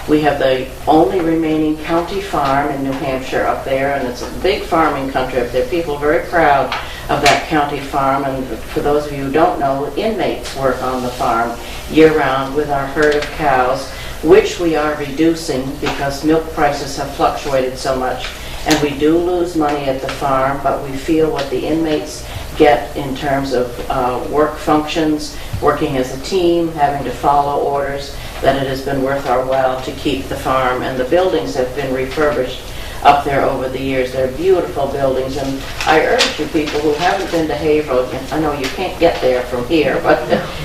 We have the only remaining county farm in New Hampshire up there, and it's a big farming country up there. People are very proud of that county farm, and for those of you who don't know, inmates work on the farm year-round with our herd of cows, which we are reducing because milk prices have fluctuated so much, and we do lose money at the farm, but we feel what the inmates get in terms of work functions, working as a team, having to follow orders, that it has been worth our while to keep the farm. And the buildings have been refurbished up there over the years. They're beautiful buildings, and I urge you people who haven't been to Haverhill, I know you can't get there from here, but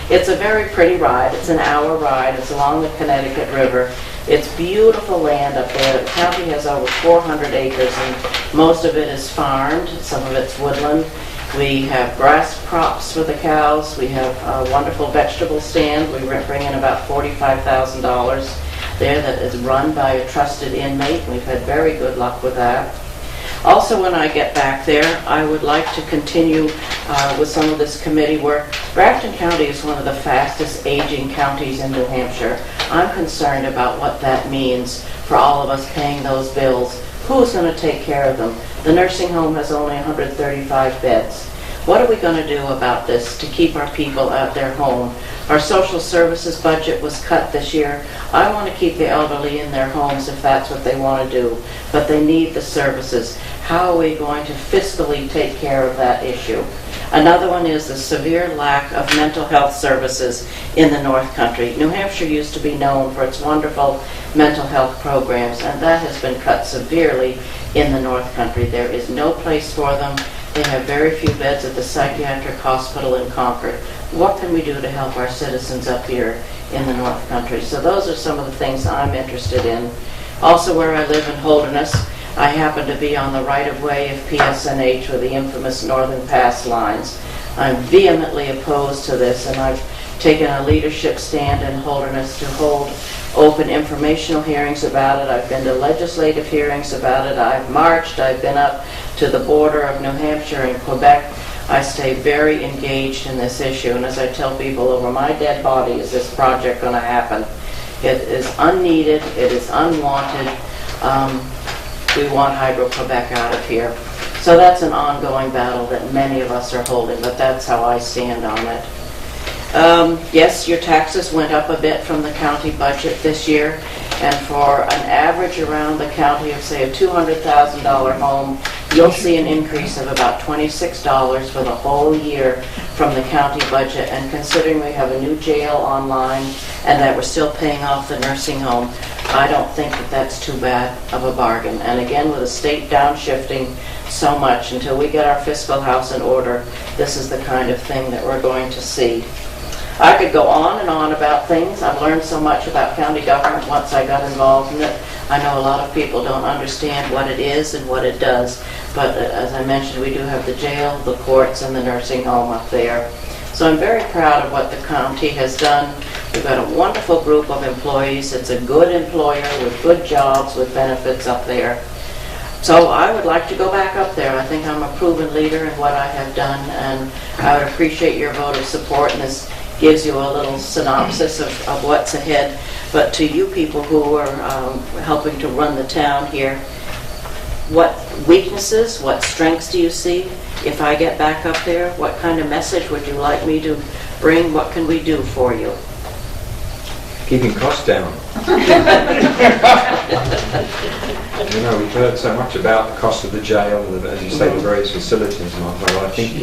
it's a very pretty ride. It's an hour ride. It's along the Connecticut River. It's beautiful land up there. The county has over 400 acres, and most of it is farmed. Some of it's woodland. We have grass crops for the cows. We have a wonderful vegetable stand. We bring in about $45,000 there that is run by a trusted inmate. We've had very good luck with that. Also, when I get back there, I would like to continue with some of this committee work. Grafton County is one of the fastest aging counties in New Hampshire. I'm concerned about what that means for all of us paying those bills. Who's going to take care of them? The nursing home has only 135 beds. What are we going to do about this to keep our people at their home? Our social services budget was cut this year. I want to keep the elderly in their homes if that's what they want to do, but they need the services. How are we going to fiscally take care of that issue? Another one is the severe lack of mental health services in the North Country. New Hampshire used to be known for its wonderful mental health programs, and that has been cut severely in the North Country. There is no place for them. They have very few beds at the psychiatric hospital in Concord. What can we do to help our citizens up here in the North Country? So those are some of the things I'm interested in. Also, where I live in Holderness, I happen to be on the right-of-way of PSNH with the infamous Northern Pass lines. I'm vehemently opposed to this, and I've taken a leadership stand in Holderness to hold open informational hearings about it. I've been to legislative hearings about it. I've marched. I've been up to the border of New Hampshire and Quebec. I stay very engaged in this issue, and as I tell people, over my dead body is this project going to happen. It is unneeded. It is unwanted. We want Hydro-Quebec out of here. So that's an ongoing battle that many of us are holding, but that's how I stand on it. Yes, your taxes went up a bit from the county budget this year, and for an average around the county of, say, a $200,000 home, you'll see an increase of about $26 for the whole year from the county budget. And considering we have a new jail online and that we're still paying off the nursing home, I don't think that that's too bad of a bargain. And again, with the state downshifting so much, until we get our fiscal house in order, this is the kind of thing that we're going to see. I could go on and on about things. I've learned so much about county government once I got involved in it. I know a lot of people don't understand what it is and what it does, but as I mentioned, we do have the jail, the courts, and the nursing home up there. So I'm very proud of what the county has done. We've got a wonderful group of employees. It's a good employer with good jobs, with benefits up there. So I would like to go back up there. I think I'm a proven leader in what I have done, and I would appreciate your vote of support. And this gives you a little synopsis of what's ahead. But to you people who are helping to run the town here, what weaknesses, what strengths do you see? If I get back up there, what kind of message would you like me to bring? What can we do for you? keeping costs down. You know, we've heard so much about the cost of the jail and, as you say, the various facilities. And I think,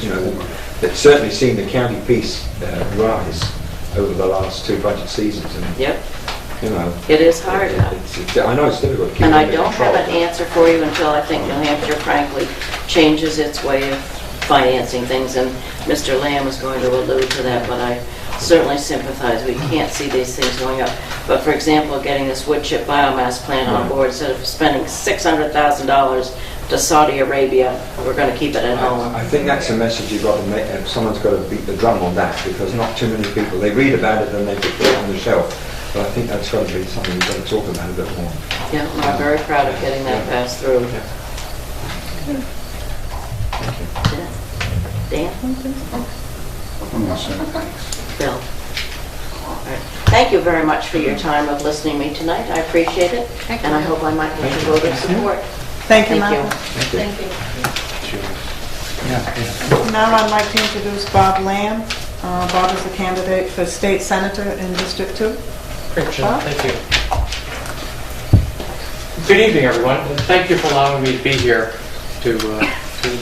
you know, it's certainly seen the county piece rise over the last 2 budget seasons. And, Yep. you know, It is hard. I know it's difficult to keep And it I under don't have control. an answer for you until I think New Hampshire frankly changes its way of financing things, and Mr. Lamb is going to allude to that, but I certainly sympathize. We can't see these things going up. But for example, getting this wood chip biomass plant on board, instead of spending $600,000 to Saudi Arabia, we're going to keep it at home. I think that's a message you've got to make. Someone's got to beat the drum on that, because not too many people, they read about it and they put it on the shelf. But I think that's got to be something we've got to talk about a bit more. Yeah, and I'm very proud of getting that passed through. Dan? I'm all set, thanks. Bill? All right. Thank you very much for your time of listening to me tonight. I appreciate it, and I hope I might get your vote of support. Thank you, Thank you. Martha. Thank you. Now I'd like to introduce Bob Lamb. Bob is a candidate for state senator in District 2. Great, Jim. Thank you. Good evening, everyone, and thank you for allowing me to be here. To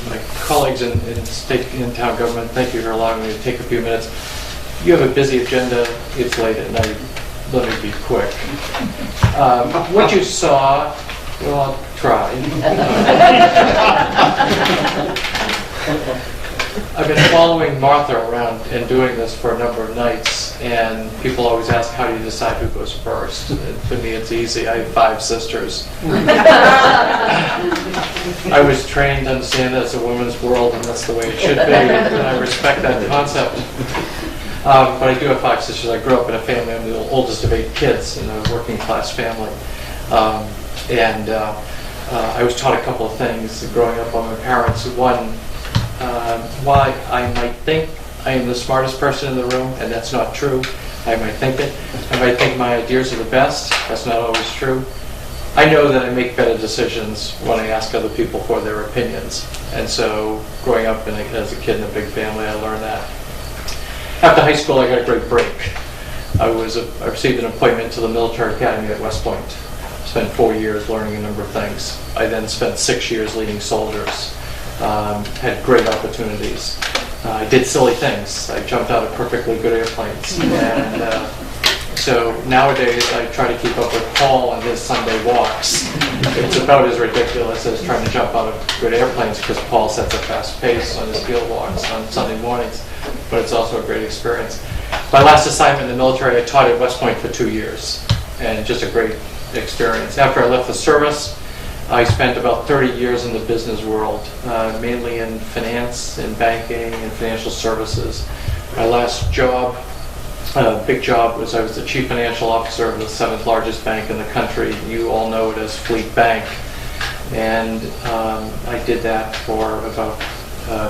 my colleagues in state and town government, thank you for allowing me to take a few minutes. You have a busy agenda. It's late at night. Let me be quick. What you saw, well, I'll try. I've been following Martha around and doing this for a number of nights, and people always ask, how do you decide who goes first? And to me, it's easy. I have 5 sisters. I was trained to understand that it's a woman's world, and that's the way it should be, and I respect that concept. But I do have 5 sisters. I grew up in a family. I'm the oldest of 8 kids in a working class family. I was taught a couple of things growing up by my parents. One, why I might think I am the smartest person in the room, and that's not true. I might think it. I might think my ideas are the best. That's not always true. I know that I make better decisions when I ask other people for their opinions. And so, growing up as a kid in a big family, I learned that. After high school, I got a great break. I received an appointment to the military academy at West Point. Spent 4 years learning a number of things. I then spent 6 years leading soldiers. Had great opportunities. I did silly things. I jumped out of perfectly good airplanes. And so nowadays I try to keep up with Paul on his Sunday walks. It's about as ridiculous as trying to jump out of good airplanes, because Paul sets a fast pace on his field walks on Sunday mornings. But it's also a great experience. My last assignment in the military, I taught at West Point for 2 years. And just a great experience. After I left the service, I spent about 30 years in the business world, mainly in finance, in banking, and financial services. My last job, big job, was I was the chief financial officer of the 7th largest bank in the country. You all know it as Fleet Bank. And I did that for about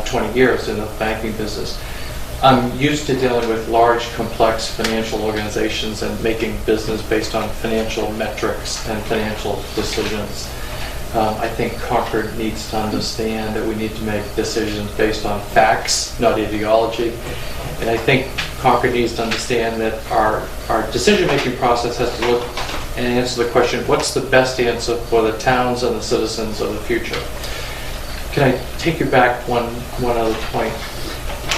20 years in the banking business. I'm used to dealing with large, complex financial organizations and making business based on financial metrics and financial decisions. I think Concord needs to understand that we need to make decisions based on facts, not ideology. And I think Concord needs to understand that our decision-making process has to look and answer the question, what's the best answer for the towns and the citizens of the future? Can I take you back one other point?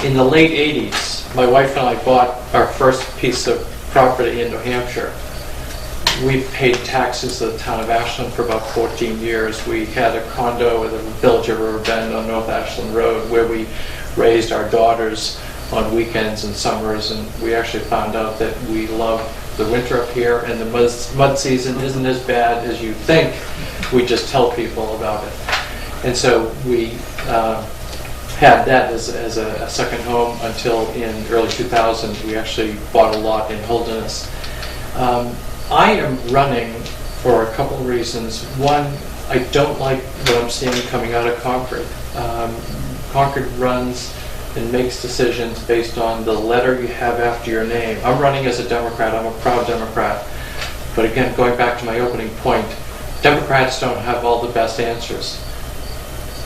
In the late 80s, my wife and I bought our first piece of property in New Hampshire. We've paid taxes to the town of Ashland for about 14 years. We had a condo in the village of Riverbend on North Ashland Road where we raised our daughters on weekends and summers, and we actually found out that we love the winter up here, and the mud season isn't as bad as you think. We just tell people about it. And so we had that as a second home until in early 2000 we actually bought a lot in Holderness. I am running for a couple of reasons. One, I don't like what I'm seeing coming out of Concord. Concord runs and makes decisions based on the letter you have after your name. I'm running as a Democrat. I'm a proud Democrat. But again, going back to my opening point, Democrats don't have all the best answers.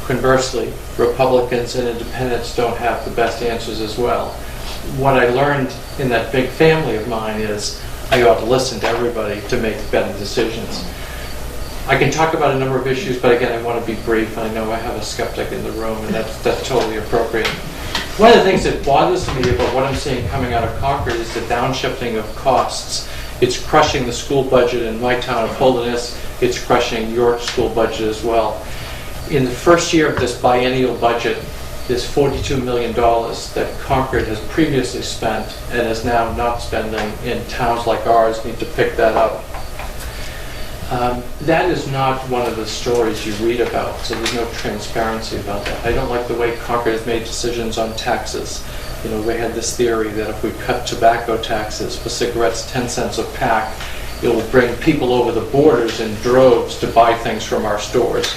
Conversely, Republicans and independents don't have the best answers as well. What I learned in that big family of mine is I ought to listen to everybody to make better decisions. I can talk about a number of issues, but again, I want to be brief. I know I have a skeptic in the room, and that's totally appropriate. One of the things that bothers me about what I'm seeing coming out of Concord is the downshifting of costs. It's crushing the school budget in my town of Holderness. It's crushing your school budget as well. In the first year of this biennial budget, there's $42 million that Concord has previously spent and is now not spending, and towns like ours need to pick that up. That is not one of the stories you read about, so there's no transparency about that. I don't like the way Concord has made decisions on taxes. You know, we had this theory that if we cut tobacco taxes for cigarettes 10 cents a pack, it will bring people over the borders in droves to buy things from our stores.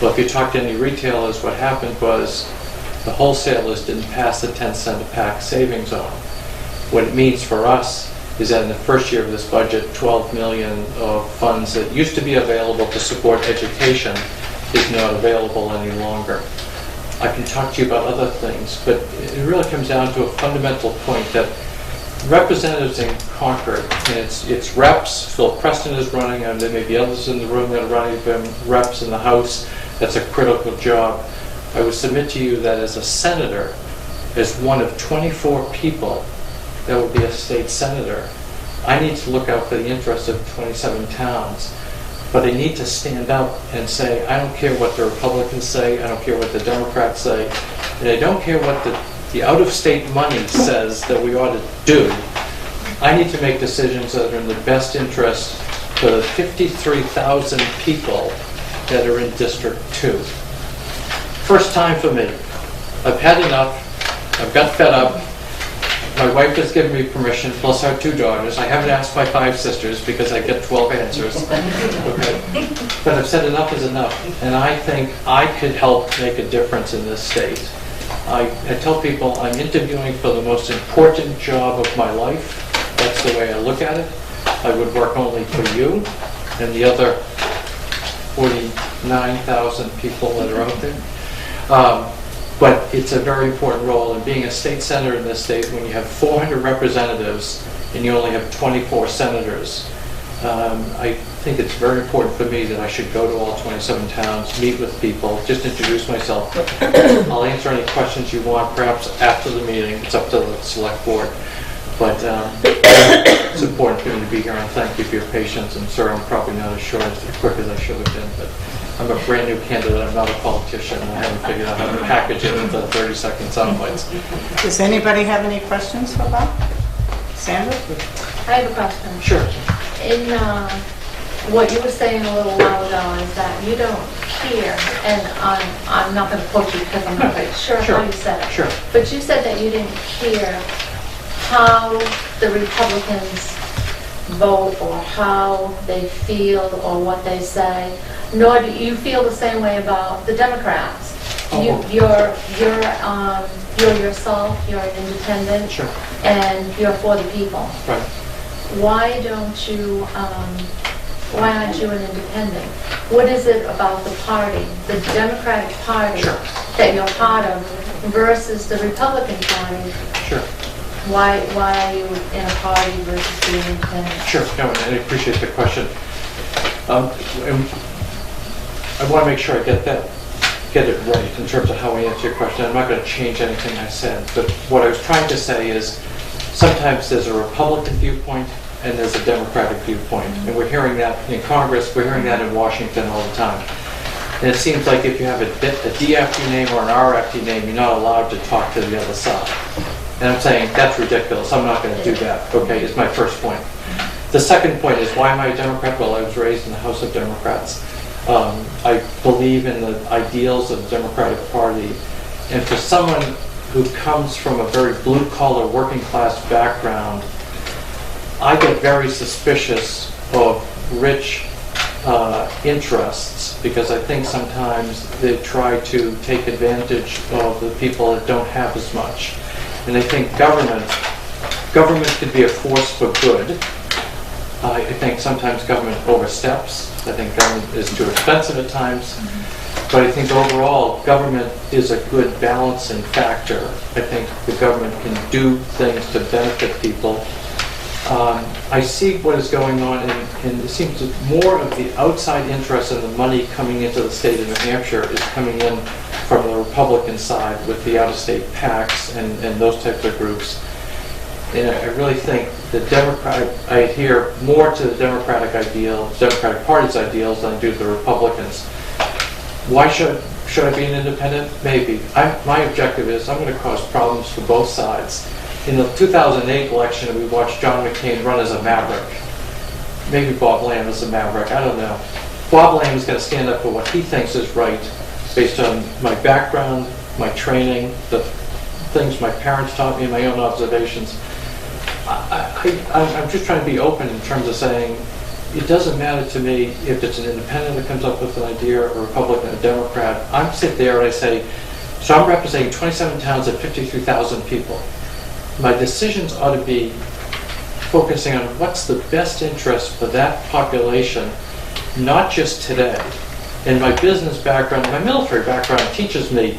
Well, if you talk to any retailers, what happened was the wholesalers didn't pass the 10 cent a pack savings on. What it means for us is that in the first year of this budget, $12 million of funds that used to be available to support education is not available any longer. I can talk to you about other things, but it really comes down to a fundamental point that representatives in Concord, and it's reps, Phil Preston is running, and there may be others in the room that are running, reps in the House. That's a critical job. I would submit to you that as a senator, as one of 24 people that would be a state senator, I need to look out for the interests of 27 towns. But I need to stand up and say, I don't care what the Republicans say, I don't care what the Democrats say, and I don't care what the out-of-state money says that we ought to do. I need to make decisions that are in the best interest for the 53,000 people that are in District 2. First time for me. I've had enough. I've got fed up. My wife has given me permission, plus our 2 daughters. I haven't asked my 5 sisters because I get 12 answers. Okay. But I've said enough is enough. And I think I could help make a difference in this state. I tell people I'm interviewing for the most important job of my life. That's the way I look at it. I would work only for you and the other 49,000 people that are out there. But it's a very important role, and being a state senator in this state, when you have 400 representatives and you only have 24 senators, I think it's very important for me that I should go to all 27 towns, meet with people, just introduce myself. I'll answer any questions you want, perhaps after the meeting. It's up to the select board. But it's important for me to be here, and thank you for your patience. And sir, I'm probably not as short as quick as I should have been, but I'm a brand new candidate. I'm not a politician, and I haven't figured out how to package it into 30-second sound bites. Does anybody have any questions for Bob? Sandra? I have a question. Sure. In what you were saying a little while ago is that you don't care, and I'm not going to quote you because I'm not quite sure how you said it. Sure. But you said that you didn't care how the Republicans vote or how they feel or what they say, nor do you feel the same way about the Democrats. You're yourself, you're an independent, Sure. and you're for the people. Right. Why aren't you an independent? What is it about the party, the Democratic Party, Sure. that you're part of versus the Republican Party? Sure. Why are you in a party versus being independent? Sure. No, and I appreciate the question. And I want to make sure I get it right in terms of how I answer your question. I'm not going to change anything I said, but what I was trying to say is sometimes there's a Republican viewpoint and there's a Democratic viewpoint. And we're hearing that in Congress, we're hearing that in Washington all the time. And it seems like if you have a D after your name or an R after your name, you're not allowed to talk to the other side. And I'm saying, that's ridiculous, I'm not going to do that, okay, is my first point. The second point is, why am I a Democrat? Well, I was raised in the House of Democrats. I believe in the ideals of the Democratic Party. And for someone who comes from a very blue-collar, working-class background, I get very suspicious of rich interests, because I think sometimes they try to take advantage of the people that don't have as much. And I think government can be a force for good. I think sometimes government oversteps. I think government is too expensive at times. But I think overall, government is a good balancing factor. I think the government can do things to benefit people. I see what is going on, and it seems that more of the outside interest in the money coming into the state of New Hampshire is coming in from the Republican side with the out-of-state PACs and those types of groups. And I really think the I adhere more to the Democratic Party's ideals than I do the Republicans. Why should I be an independent? Maybe. My objective is I'm going to cause problems for both sides. In the 2008 election, we watched John McCain run as a maverick. Maybe Bob Lamb is a maverick, I don't know. Bob Lamb is going to stand up for what he thinks is right based on my background, my training, the things my parents taught me, my own observations. I'm just trying to be open in terms of saying it doesn't matter to me if it's an independent that comes up with an idea or a Republican or a Democrat. I sit there and I say, so I'm representing 27 towns and 53,000 people. My decisions ought to be focusing on what's the best interest for that population, not just today. And my business background, my military background teaches me,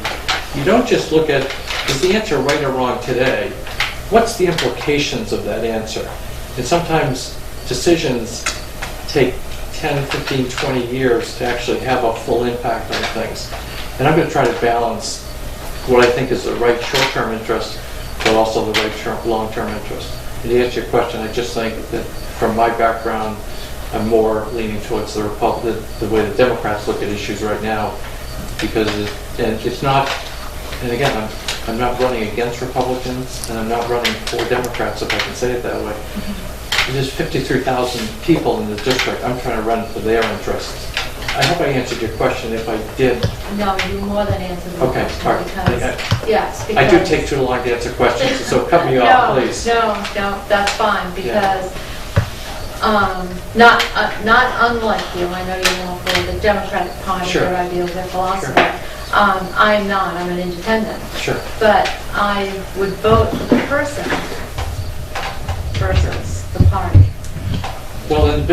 you don't just look at, is the answer right or wrong today? What's the implications of that answer? And sometimes decisions take 10, 15, 20 years to actually have a full impact on things. And I'm going to try to balance what I think is the right short-term interest, but also the right long-term interest. And to answer your question, I just think that from my background, I'm more leaning towards the way the Democrats look at issues right now, because it's not, and again, I'm not running against Republicans, and I'm not running for Democrats, if I can say it that way. There's 53,000 people in the district. I'm trying to run for their interests. I hope I answered your question. If I did... No, you more than answered the okay, question. all right. Because, yes, because... I do take too long to answer questions, so cut me off, please. No, that's fine, because not unlike you, I know you're more for the Democratic Party, Sure. their ideals, their philosophy. Sure. I'm not, I'm an independent. Sure. But I would vote for the person versus the party. Well, and the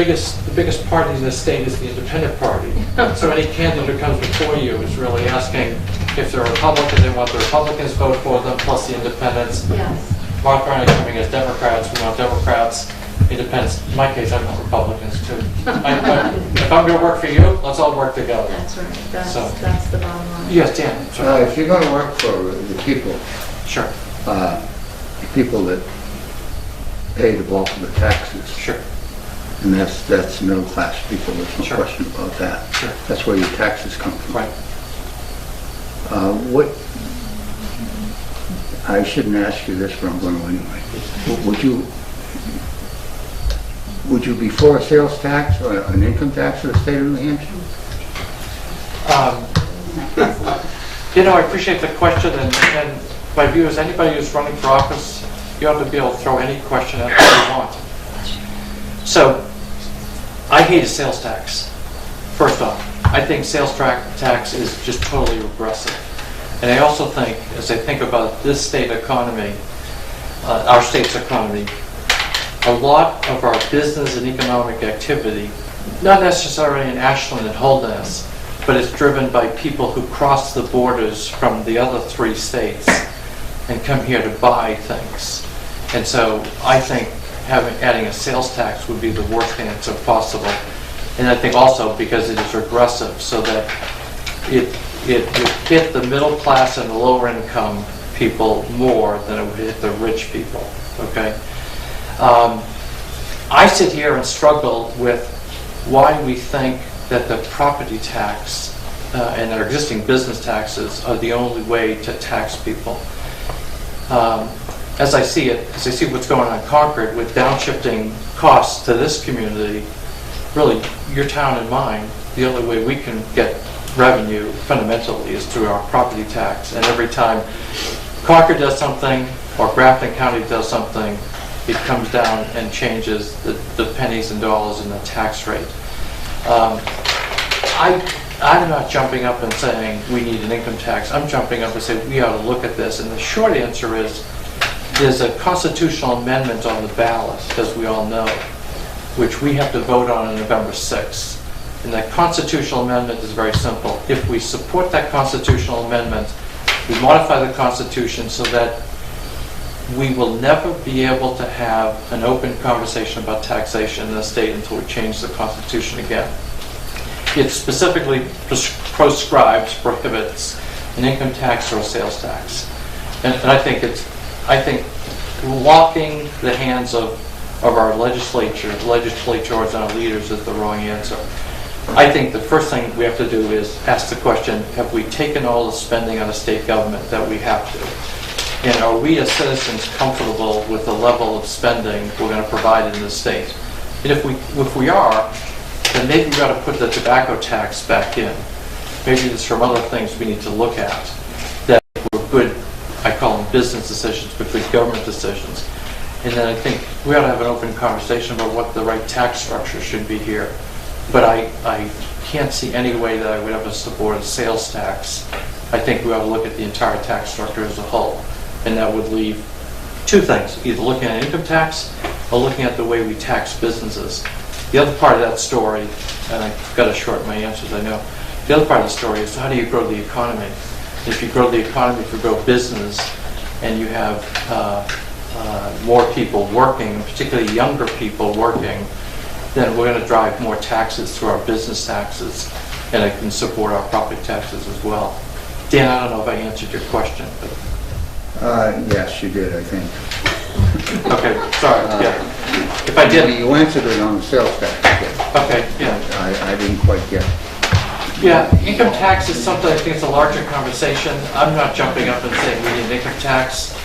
biggest party in the state is the independent party. So any candidate who comes before you is really asking if they're a Republican, they want the Republicans vote for them, plus the independents. Yes. Mark and I are coming as Democrats, we want Democrats, independents. In my case, I want Republicans too. If I'm going to work for you, let's all work together. That's right. That's the bottom line. Yes, Dan. If you're going to work for the people, Sure. The people that pay the bulk of the taxes, Sure. and that's middle class people, there's no Sure. question about that. Sure. That's where your taxes come from. Right. I shouldn't ask you this, but I'm going to anyway. Would you be for a sales tax or an income tax for the state of New Hampshire? I appreciate the question, and my view is anybody who's running for office, you ought to be able to throw any question at them you want. So, I hate a sales tax. First off, I think sales tax is just totally regressive. And I also think, as I think about this state economy, our state's economy, a lot of our business and economic activity, not necessarily in Ashland and Holderness, but it's driven by people who cross the borders from the other 3 states and come here to buy things. And so I think adding a sales tax would be the worst answer possible. And I think also because it is regressive, so that it would hit the middle class and the lower income people more than it would hit the rich people, okay? I sit here and struggle with why we think that the property tax and our existing business taxes are the only way to tax people. As I see what's going on in Concord with downshifting costs to this community, really your town and mine, the only way we can get revenue fundamentally is through our property tax. And every time Concord does something or Grafton County does something, it comes down and changes the pennies and dollars in the tax rate. I'm not jumping up and saying we need an income tax. I'm jumping up and saying we ought to look at this. And the short answer is there's a constitutional amendment on the ballot, as we all know, which we have to vote on November 6th. And that constitutional amendment is very simple. If we support that constitutional amendment, we modify the Constitution so that we will never be able to have an open conversation about taxation in the state until we change the Constitution again. It specifically proscribes, prohibits an income tax or a sales tax. And I think locking the hands of our legislators and our leaders is the wrong answer. I think the first thing we have to do is ask the question, have we taken all the spending on the state government that we have to? And are we as citizens comfortable with the level of spending we're going to provide in the state? And if we are, then maybe we've got to put the tobacco tax back in. Maybe there's some other things we need to look at that were good, I call them business decisions, but good government decisions. And then I think we ought to have an open conversation about what the right tax structure should be here. But I can't see any way that I would ever support a sales tax. I think we ought to look at the entire tax structure as a whole. And that would leave two things, either looking at income tax or looking at the way we tax businesses. The other part of that story, and I've got to shorten my answers, I know. The other part of the story is how do you grow the economy? If you grow the economy, if you grow business, and you have more people working, particularly younger people working, then we're going to drive more taxes through our business taxes, and it can support our property taxes as well. Dan, I don't know if I answered your question. But Yes, you did, I think. okay, sorry. Yeah. If I did, You answered it on the sales tax. okay, yeah. I didn't quite get it. Yeah, income tax is something I think it's a larger conversation. I'm not jumping up and saying we need an income tax.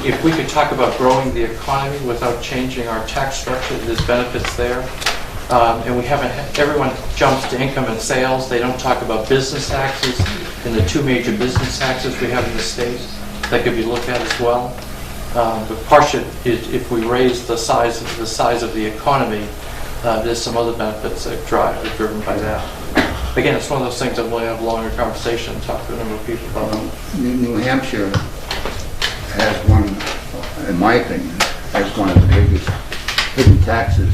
If we could talk about growing the economy without changing our tax structure, there's benefits there. And we haven't, everyone jumps to income and sales. They don't talk about business taxes and the two major business taxes we have in the state. That could be looked at as well. But partially, if we raise the size of the economy, there's some other benefits that are driven by that. Again, it's one of those things that we'll have a longer conversation and talk to a number of people about. New Hampshire has one, in my opinion, has one of the biggest hidden taxes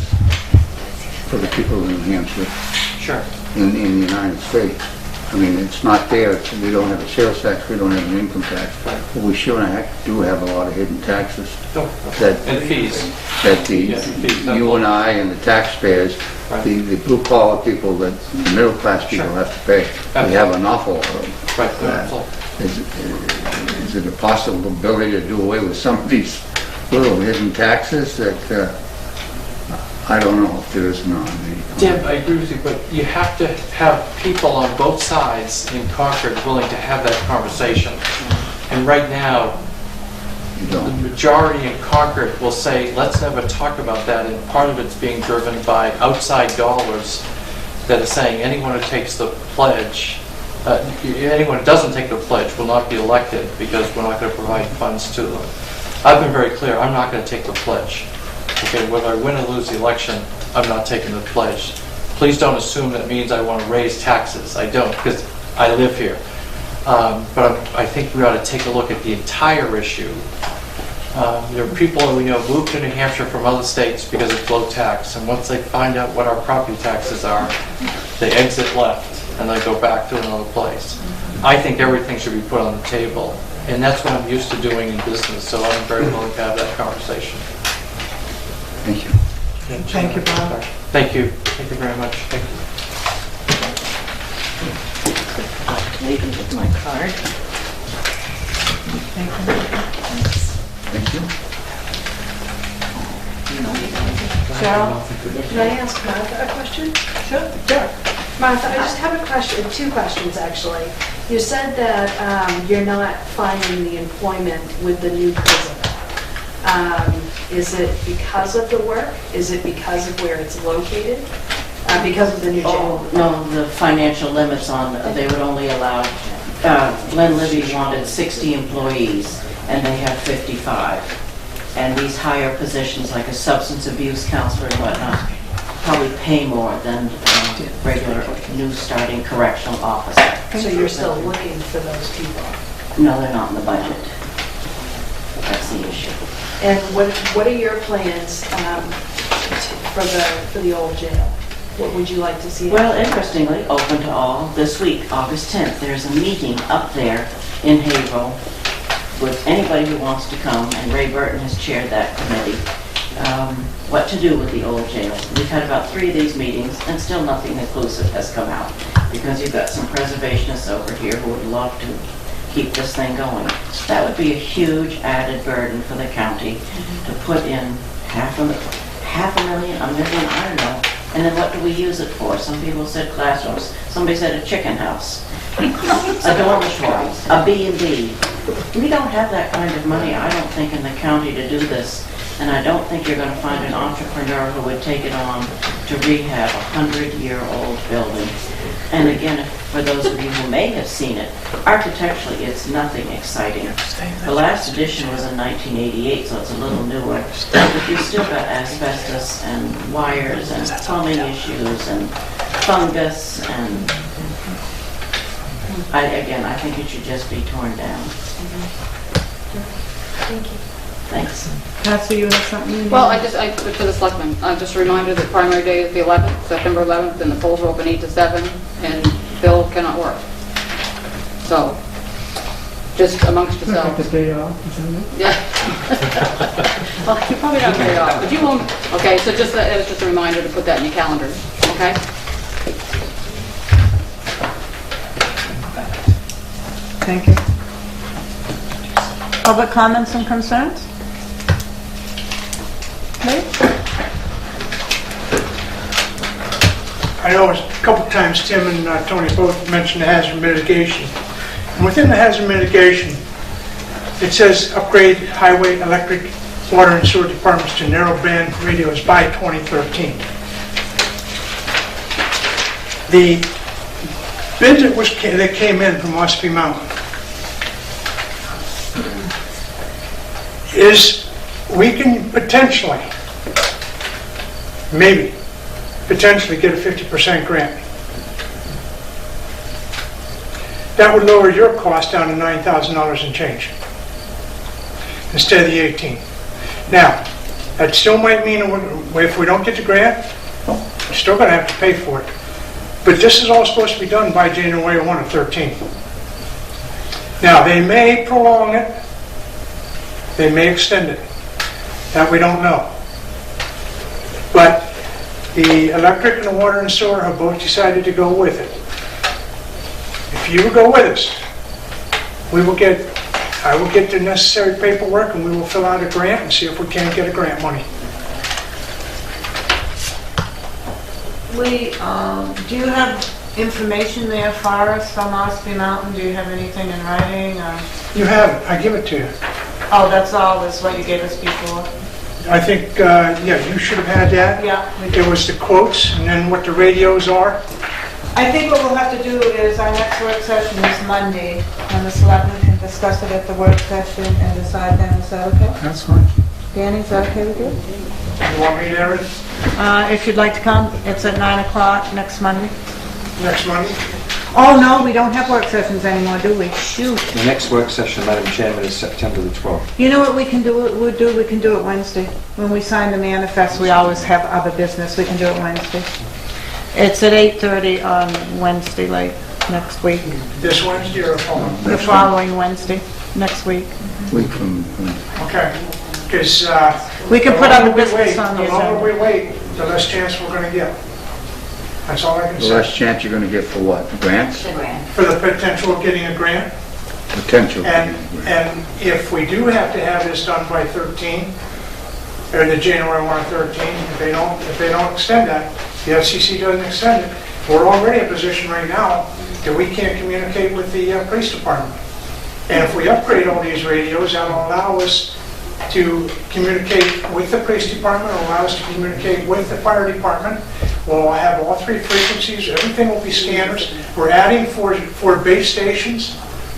for the people in New Hampshire. Sure. In the United States. I mean, it's not there. We don't have a sales tax. We don't have an income tax. But we sure do have a lot of hidden taxes. And fees. That fees, you and I and the taxpayers, right. the blue collar people, that the middle class people have to pay. We have an awful lot of them. Right. Is it a possibility to do away with some of these little hidden taxes that I don't know if there is none. Deb, I agree with you, but you have to have people on both sides in Concord willing to have that conversation. And right now, the majority in Concord will say, let's never talk about that, and part of it's being driven by outside dollars that are saying anyone who takes the pledge, anyone who doesn't take the pledge will not be elected because we're not going to provide funds to them. I've been very clear, I'm not going to take the pledge. Okay, whether I win or lose the election, I'm not taking the pledge. Please don't assume that means I want to raise taxes. I don't, because I live here. But I think we ought to take a look at the entire issue. There are people that we know move to New Hampshire from other states because it's low tax, and once they find out what our property taxes are, they exit left and they go back to another place. I think everything should be put on the table, and that's what I'm used to doing in business, so I'm very willing to have that conversation. Thank you. Thank you, Bob. Thank you. Thank you very much. Thank you. Leave it with my card. Thank you. Cheryl? Can I ask Martha a question? Sure. Martha, I just have a question, two questions actually. You said that you're not finding the employment with the new prison. Is it because of the work? Is it because of where it's located? Because of the new jail? No, the financial limits on, they would only allow, Glenn Libby wanted 60 employees, and they have 55. And these higher positions, like a substance abuse counselor and whatnot, probably pay more than regular new starting correctional officer. So you're still looking for those people? No, they're not in the budget. That's the issue. And what are your plans for the old jail? What would you like to see? Well, interestingly, open to all, this week, August 10th, there's a meeting up there in Haverhill with anybody who wants to come, and Ray Burton has chaired that committee, what to do with the old jail. We've had about 3 of these meetings, and still nothing conclusive has come out, because you've got some preservationists over here who would love to keep this thing going. That would be a huge added burden for the county to put in half a million, $1 million, I don't know. And then what do we use it for? Some people said classrooms, somebody said a chicken house, a dormitory, a B&B. We don't have that kind of money, I don't think, in the county to do this. And I don't think you're going to find an entrepreneur who would take it on to rehab a 100-year-old building. And again, for those of you who may have seen it, architecturally it's nothing exciting. The last edition was in 1988, so it's a little newer. But you've still got asbestos and wires and plumbing issues and fungus, and I think it should just be torn down. Thank you. Thanks. Patsy, you have something? Well, for the selectmen, just a reminder that primary day is the 11th, September 11th, and the polls are open 8 to 7, and Bill cannot work. So, just amongst Like the yourselves. day off, isn't it? Yeah. Well, you probably don't very off, but you won't. Okay, so just, it was just a reminder to put that in your calendars, okay? Thank you. Public comments and concerns? Please? I know a couple times Tim and Tony both mentioned the hazard mitigation. And within the hazard mitigation, it says upgrade highway, electric, water and sewer departments to narrowband radios by 2013. The bid that came in from Ospey Mountain is we can potentially, maybe, potentially get a 50% grant. That would lower your cost down to $9,000 and change instead of the 18. Now, that still might mean if we don't get the grant, we're still going to have to pay for it. But this is all supposed to be done by January 1 of 13. Now, they may prolong it. They may extend it. That we don't know. But the electric and the water and sewer have both decided to go with it. If you go with us, I will get the necessary paperwork and we will fill out a grant and see if we can get a grant money. Do you have information there for us from Ospey Mountain? Do you have anything in writing? You have it. I give it to you. Oh, that's all, is what you gave us before? I think, yeah, you should have had that. Yeah. There was the quotes and then what the radios are. I think what we'll have to do is our next work session is Monday, and the selectmen can discuss it at the work session and decide then. Is that okay? That's fine. Danny, is that okay with you? You want me there If you'd like to come, it's at 9 o'clock next Monday. next Monday? Oh, no, we don't have work sessions anymore, do we? Shoot. The next work session, Madam Chairman, is September the 12th. You know what we can do? We can do it Wednesday. When we sign the manifest, we always have other business. We can do it Wednesday. It's at 8:30 on Wednesday, like next week. This Wednesday or the following? The following Wednesday, next week. Week from, Okay. Because We can put other business on the the longer we agenda. wait, the less chance we're going to get. That's all I can the say. last chance you're gonna get for what? Grants? For the potential of getting a grant. Potential. And if we do have to have this done by 13, or the January 1 of 13, if they don't extend that, the FCC doesn't extend it, we're already in a position right now that we can't communicate with the police department. And if we upgrade all these radios, that'll allow us to communicate with the police department, it'll allow us to communicate with the fire department. We'll have all 3 frequencies, everything will be scanners. We're adding for base stations,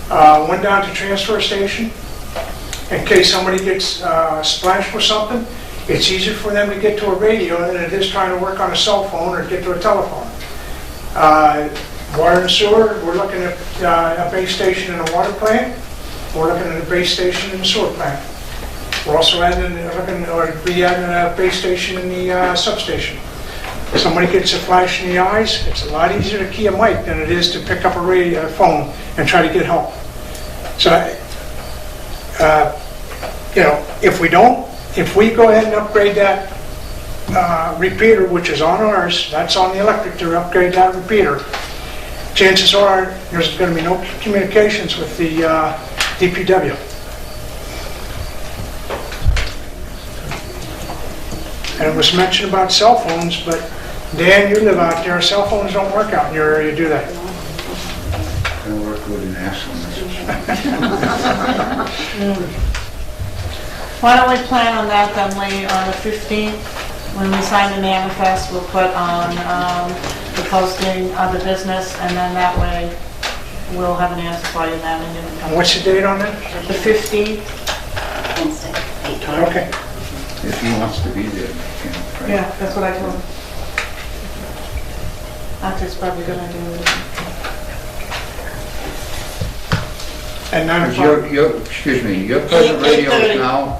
one down to transfer station. In case somebody gets splashed with something, it's easier for them to get to a radio than it is trying to work on a cell phone or get to a telephone. Water and sewer, we're looking at a base station in a water plant. We're looking at a base station in a sewer plant. We're also adding a base station in the substation. If somebody gets a flash in the eyes, it's a lot easier to key a mic than it is to pick up a phone and try to get help. So You know, if we go ahead and upgrade that repeater, which is on ours, that's on the electric to upgrade that repeater, chances are there's going to be no communications with the DPW. And it was mentioned about cell phones, but Dan, you live out there, cell phones don't work out in your area, do they? Gonna work good in Ashland. Why don't we plan on that then, Lee, on the 15th? When we sign the manifest, we'll put on the posting of the business, and then that way we'll have an answer for you then. And you can come. What's the date on that? The 15th? Okay. If he wants to be there, he can. Right? Yeah, that's what I told him. I think it's probably a good idea. At 9 o'clock? Excuse me, your present radio is 8:30. now,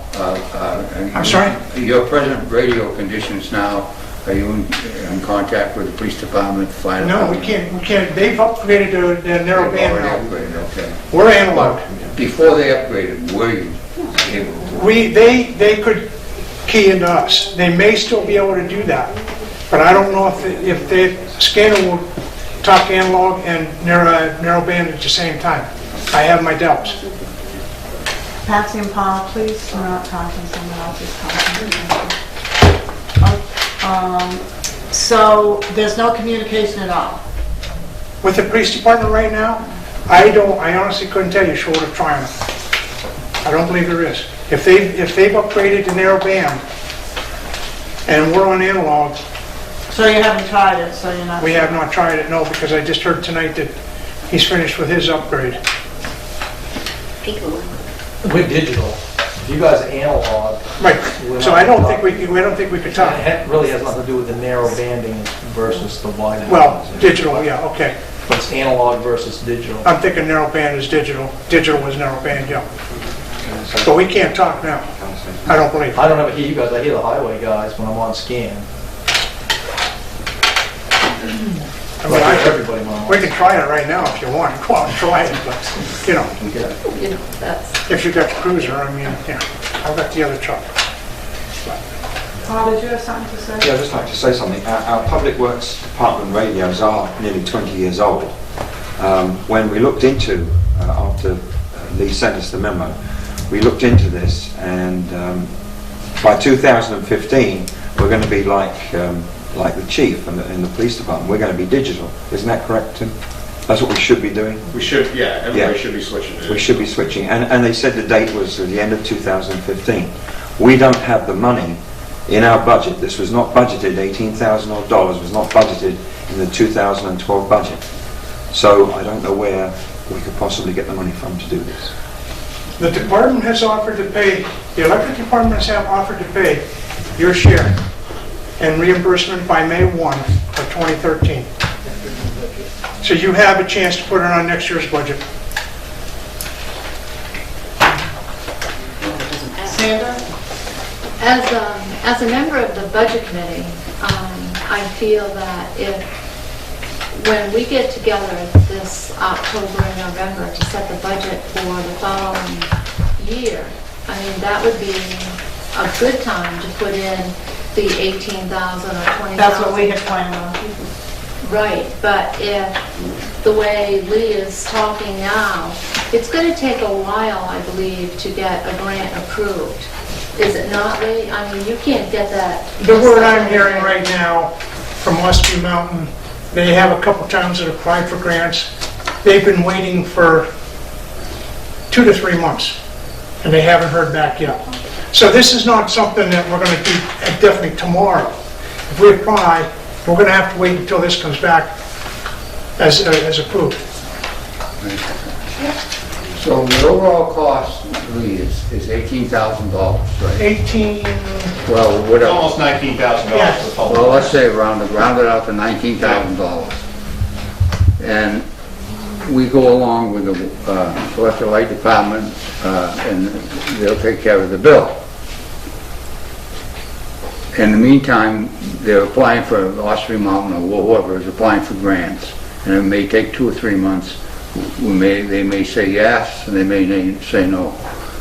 I'm sorry? Your present radio conditions now, are you in contact with the police department, fire No, department? we can't, they've upgraded to the narrow They've band already now. upgraded, okay. We're analog. But before they upgraded, were you able to? They could key into us. They may still be able to do that, but I don't know if the scanner will talk analog and narrow band at the same time. I have my doubts. Patsy and Paul, please, we're not talking, someone else is talking. So there's no communication at all? With the police department right now, I honestly couldn't tell you short of trying. I don't believe there is. If they've upgraded to narrow band and we're on analog. So you haven't tried it, so you're not... We have not tried it, no, because I just heard tonight that he's finished with his upgrade. We're digital. If you guys are analog. Right, so I don't think we could talk. It really has nothing to do with the narrow banding versus the wide. Well, digital, yeah, okay. But it's analog versus digital. I'm thinking narrow band is digital. Digital is narrow band, yeah. But we can't talk now. I don't believe. I don't ever hear you guys, I hear the highway guys when I'm on scan. I mean, we can try it right now if you want. Go out and try it, but, you know, if you got the cruiser, I mean, yeah, I've got the other truck. Paul, did you have something to say? Yeah, I'd just like to say something. Our Public Works Department radios are nearly 20 years old. When we looked into, after Lee sent us the memo, we looked into this, and by 2015, we're going to be like the chief and the police department. We're going to be digital. Isn't that correct, Tim? That's what we should be doing? We should, yeah, everybody should be switching to it. We should be switching. And they said the date was the end of 2015. We don't have the money in our budget. This was not budgeted, $18,000 was not budgeted in the 2012 budget. So I don't know where we could possibly get the money from to do this. The department has offered to pay, the electric departments have offered to pay your share and reimbursement by May 1 of 2013. So you have a chance to put it on next year's budget. Sandra? As a member of the budget committee, I feel that when we get together this October and November to set the budget for the following year, I mean, that would be a good time to put in the 18,000 or 20,000. That's what we had planned on. Right, but if the way Lee is talking now, it's going to take a while, I believe, to get a grant approved. Is it not, Lee? I mean, you can't get that. The word I'm hearing right now from Westview Mountain, they have a couple towns that applied for grants. They've been waiting for 2 to 3 months, and they haven't heard back yet. So this is not something that we're going to do definitely tomorrow. If we apply, we're going to have to wait until this comes back as approved. So the overall cost, Lee, is $18,000, right? 18, Well, It's whatever. almost $19,000 for the public. Well, let's say round it out to $19,000. And we go along with the Selectboard Light Department, and they'll take care of the bill. In the meantime, they're applying for Westview Mountain or whoever is applying for grants, and it may take 2 or 3 months. They may say yes, and they may say no.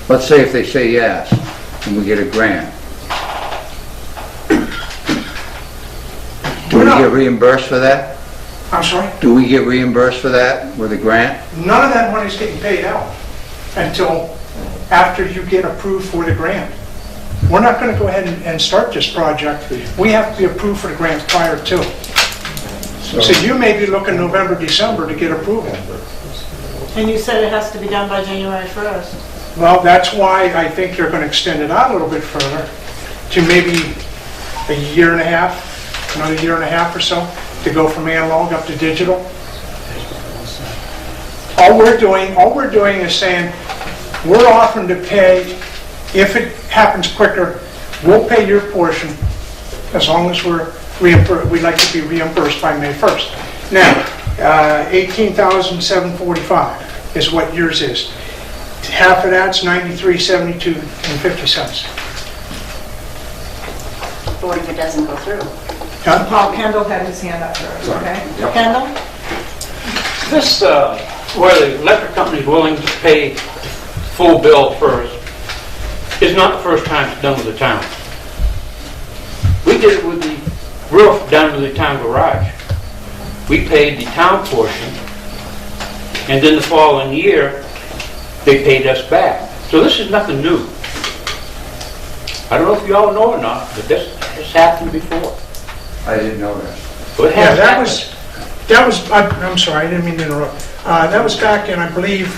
let's say if they say yes, and we get a grant. Do we get reimbursed for that? I'm sorry? Do we get reimbursed for that with a grant? None of that money's getting paid out until after you get approved for the grant. We're not going to go ahead and start this project. We have to be approved for the grant prior to. So you may be looking November, December to get approval. And you said it has to be done by January 1st. Well, that's why I think they're going to extend it out a little bit further to maybe a year and a half, another year and a half or so, to go from analog up to digital. All we're doing is saying, we're offering to pay, if it happens quicker, we'll pay your portion as long as we'd like to be reimbursed by May 1st. Now, $18,745 is what yours is. Half of that's $93.72 and 50 cents. What if it doesn't go through? Paul Kendall had his hand up first, okay? Yep. Kendall? This, where the electric company is willing to pay full bill first, is not the first time it's done with the town. We did it with the roof down to the town garage. We paid the town portion, and then the following year, they paid us back. So this is nothing new. I don't know if you all know or not, but this happened before. I didn't know that. So it Yeah, has that was, I'm sorry, I didn't mean to interrupt. That was back in, I believe,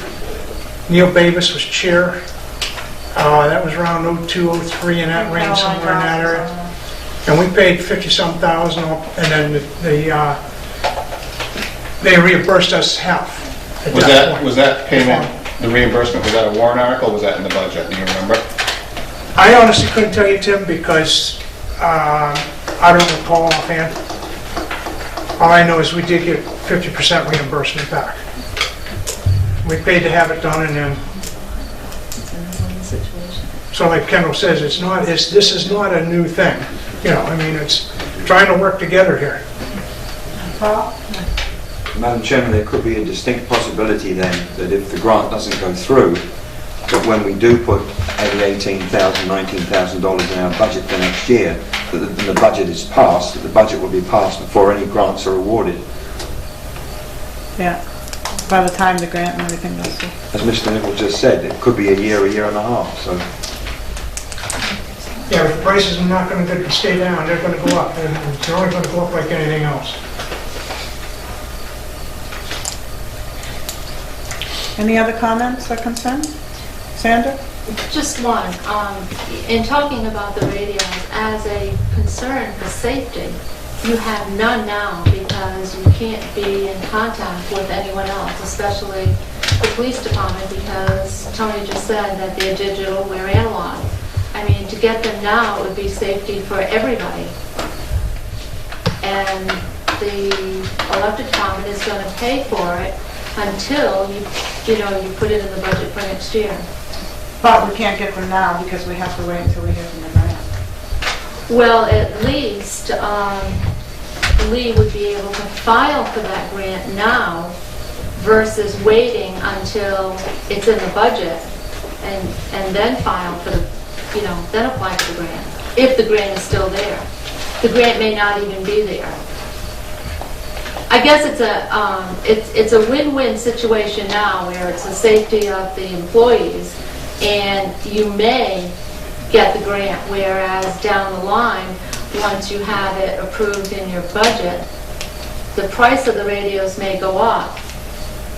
Neil Bavis was chair. That was around 02, 03, in that range, somewhere in that area. And we paid 50-some thousand, and then they reimbursed us half at that point. Was that payment, the reimbursement, was that a warrant article, or was that in the budget? Do you remember? I honestly couldn't tell you, Tim, because I don't recall offhand. All I know is we did get 50% reimbursement back. We paid to have it done, and then, so like Kendall says, this is not a new thing. You know, I mean, it's trying to work together here. Paul? Madam Chairman, there could be a distinct possibility then that if the grant doesn't go through, that when we do put $18,000, $19,000 in our budget for next year, that the budget is passed, that the budget will be passed before any grants are awarded. Yeah, by the time the grant and everything goes through. As Mr. Nichols just said, it could be a year and a half, so. Yeah, but the prices are not going to stay down, they're going to go up. They're only going to go up like anything else. Any other comments or concerns? Sandra? Just one. In talking about the radios as a concern for safety, you have none now because you can't be in contact with anyone else, especially the police department, because Tony just said that they're digital, we're analog. I mean, to get them now would be safety for everybody. And the electric department is going to pay for it until you put it in the budget for next year. But we can't get them now because we have to wait until we hear from the grant. Well, at least Lee would be able to file for that grant now versus waiting until it's in the budget and then file for the, then apply for the grant, if the grant is still there. The grant may not even be there. I guess it's a win-win situation now where it's the safety of the employees and you may get the grant, whereas down the line, once you have it approved in your budget, the price of the radios may go up,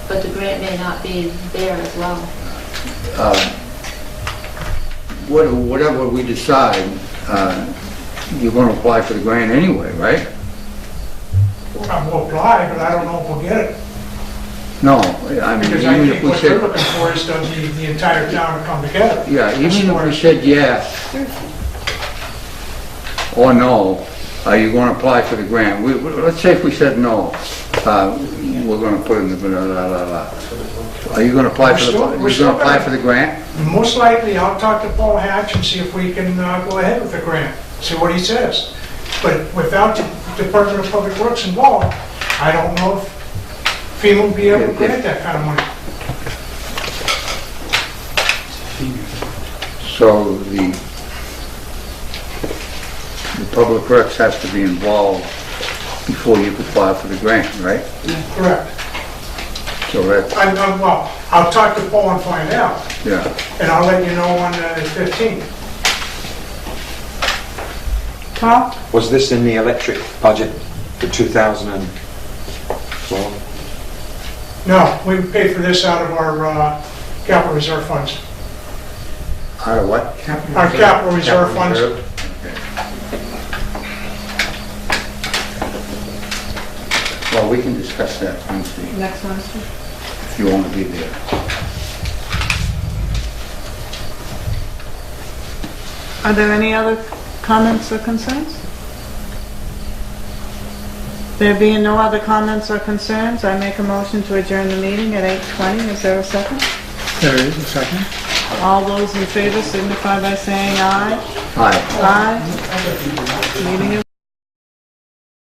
but the grant may not be there as well. Whatever we decide, you're going to apply for the grant anyway, right? We'll apply, but I don't know if we'll get it. No, I mean, Because I even think if we what they're said, looking for is the entire town to come together. yeah, even if we said yes or no, are you going to apply for the grant? Let's say if we said no, we're going to put in the blah, blah, blah, blah. Are you going to apply for the grant? Most likely, I'll talk to Paul Hatch and see if we can go ahead with the grant, see what he says. But without the Department of Public Works involved, I don't know if FEMA will be able to grant that kind of money. So the public works has to be involved before you could apply for the grant, right? Correct. So that's, Well, I'll talk to Paul and find out, yeah. and I'll let you know on the 15th. Paul? Was this in the electric budget for 2012? No, we paid for this out of our capital reserve funds. Out of what? Our capital reserve funds. Okay. Well, we can discuss that Wednesday, Next Wednesday. if you want to be there. Are there any other comments or concerns? There being no other comments or concerns, I make a motion to adjourn the meeting at 8:20. Is there a second? There is a second. All those in favor signify by saying aye. Aye. Aye. Meeting is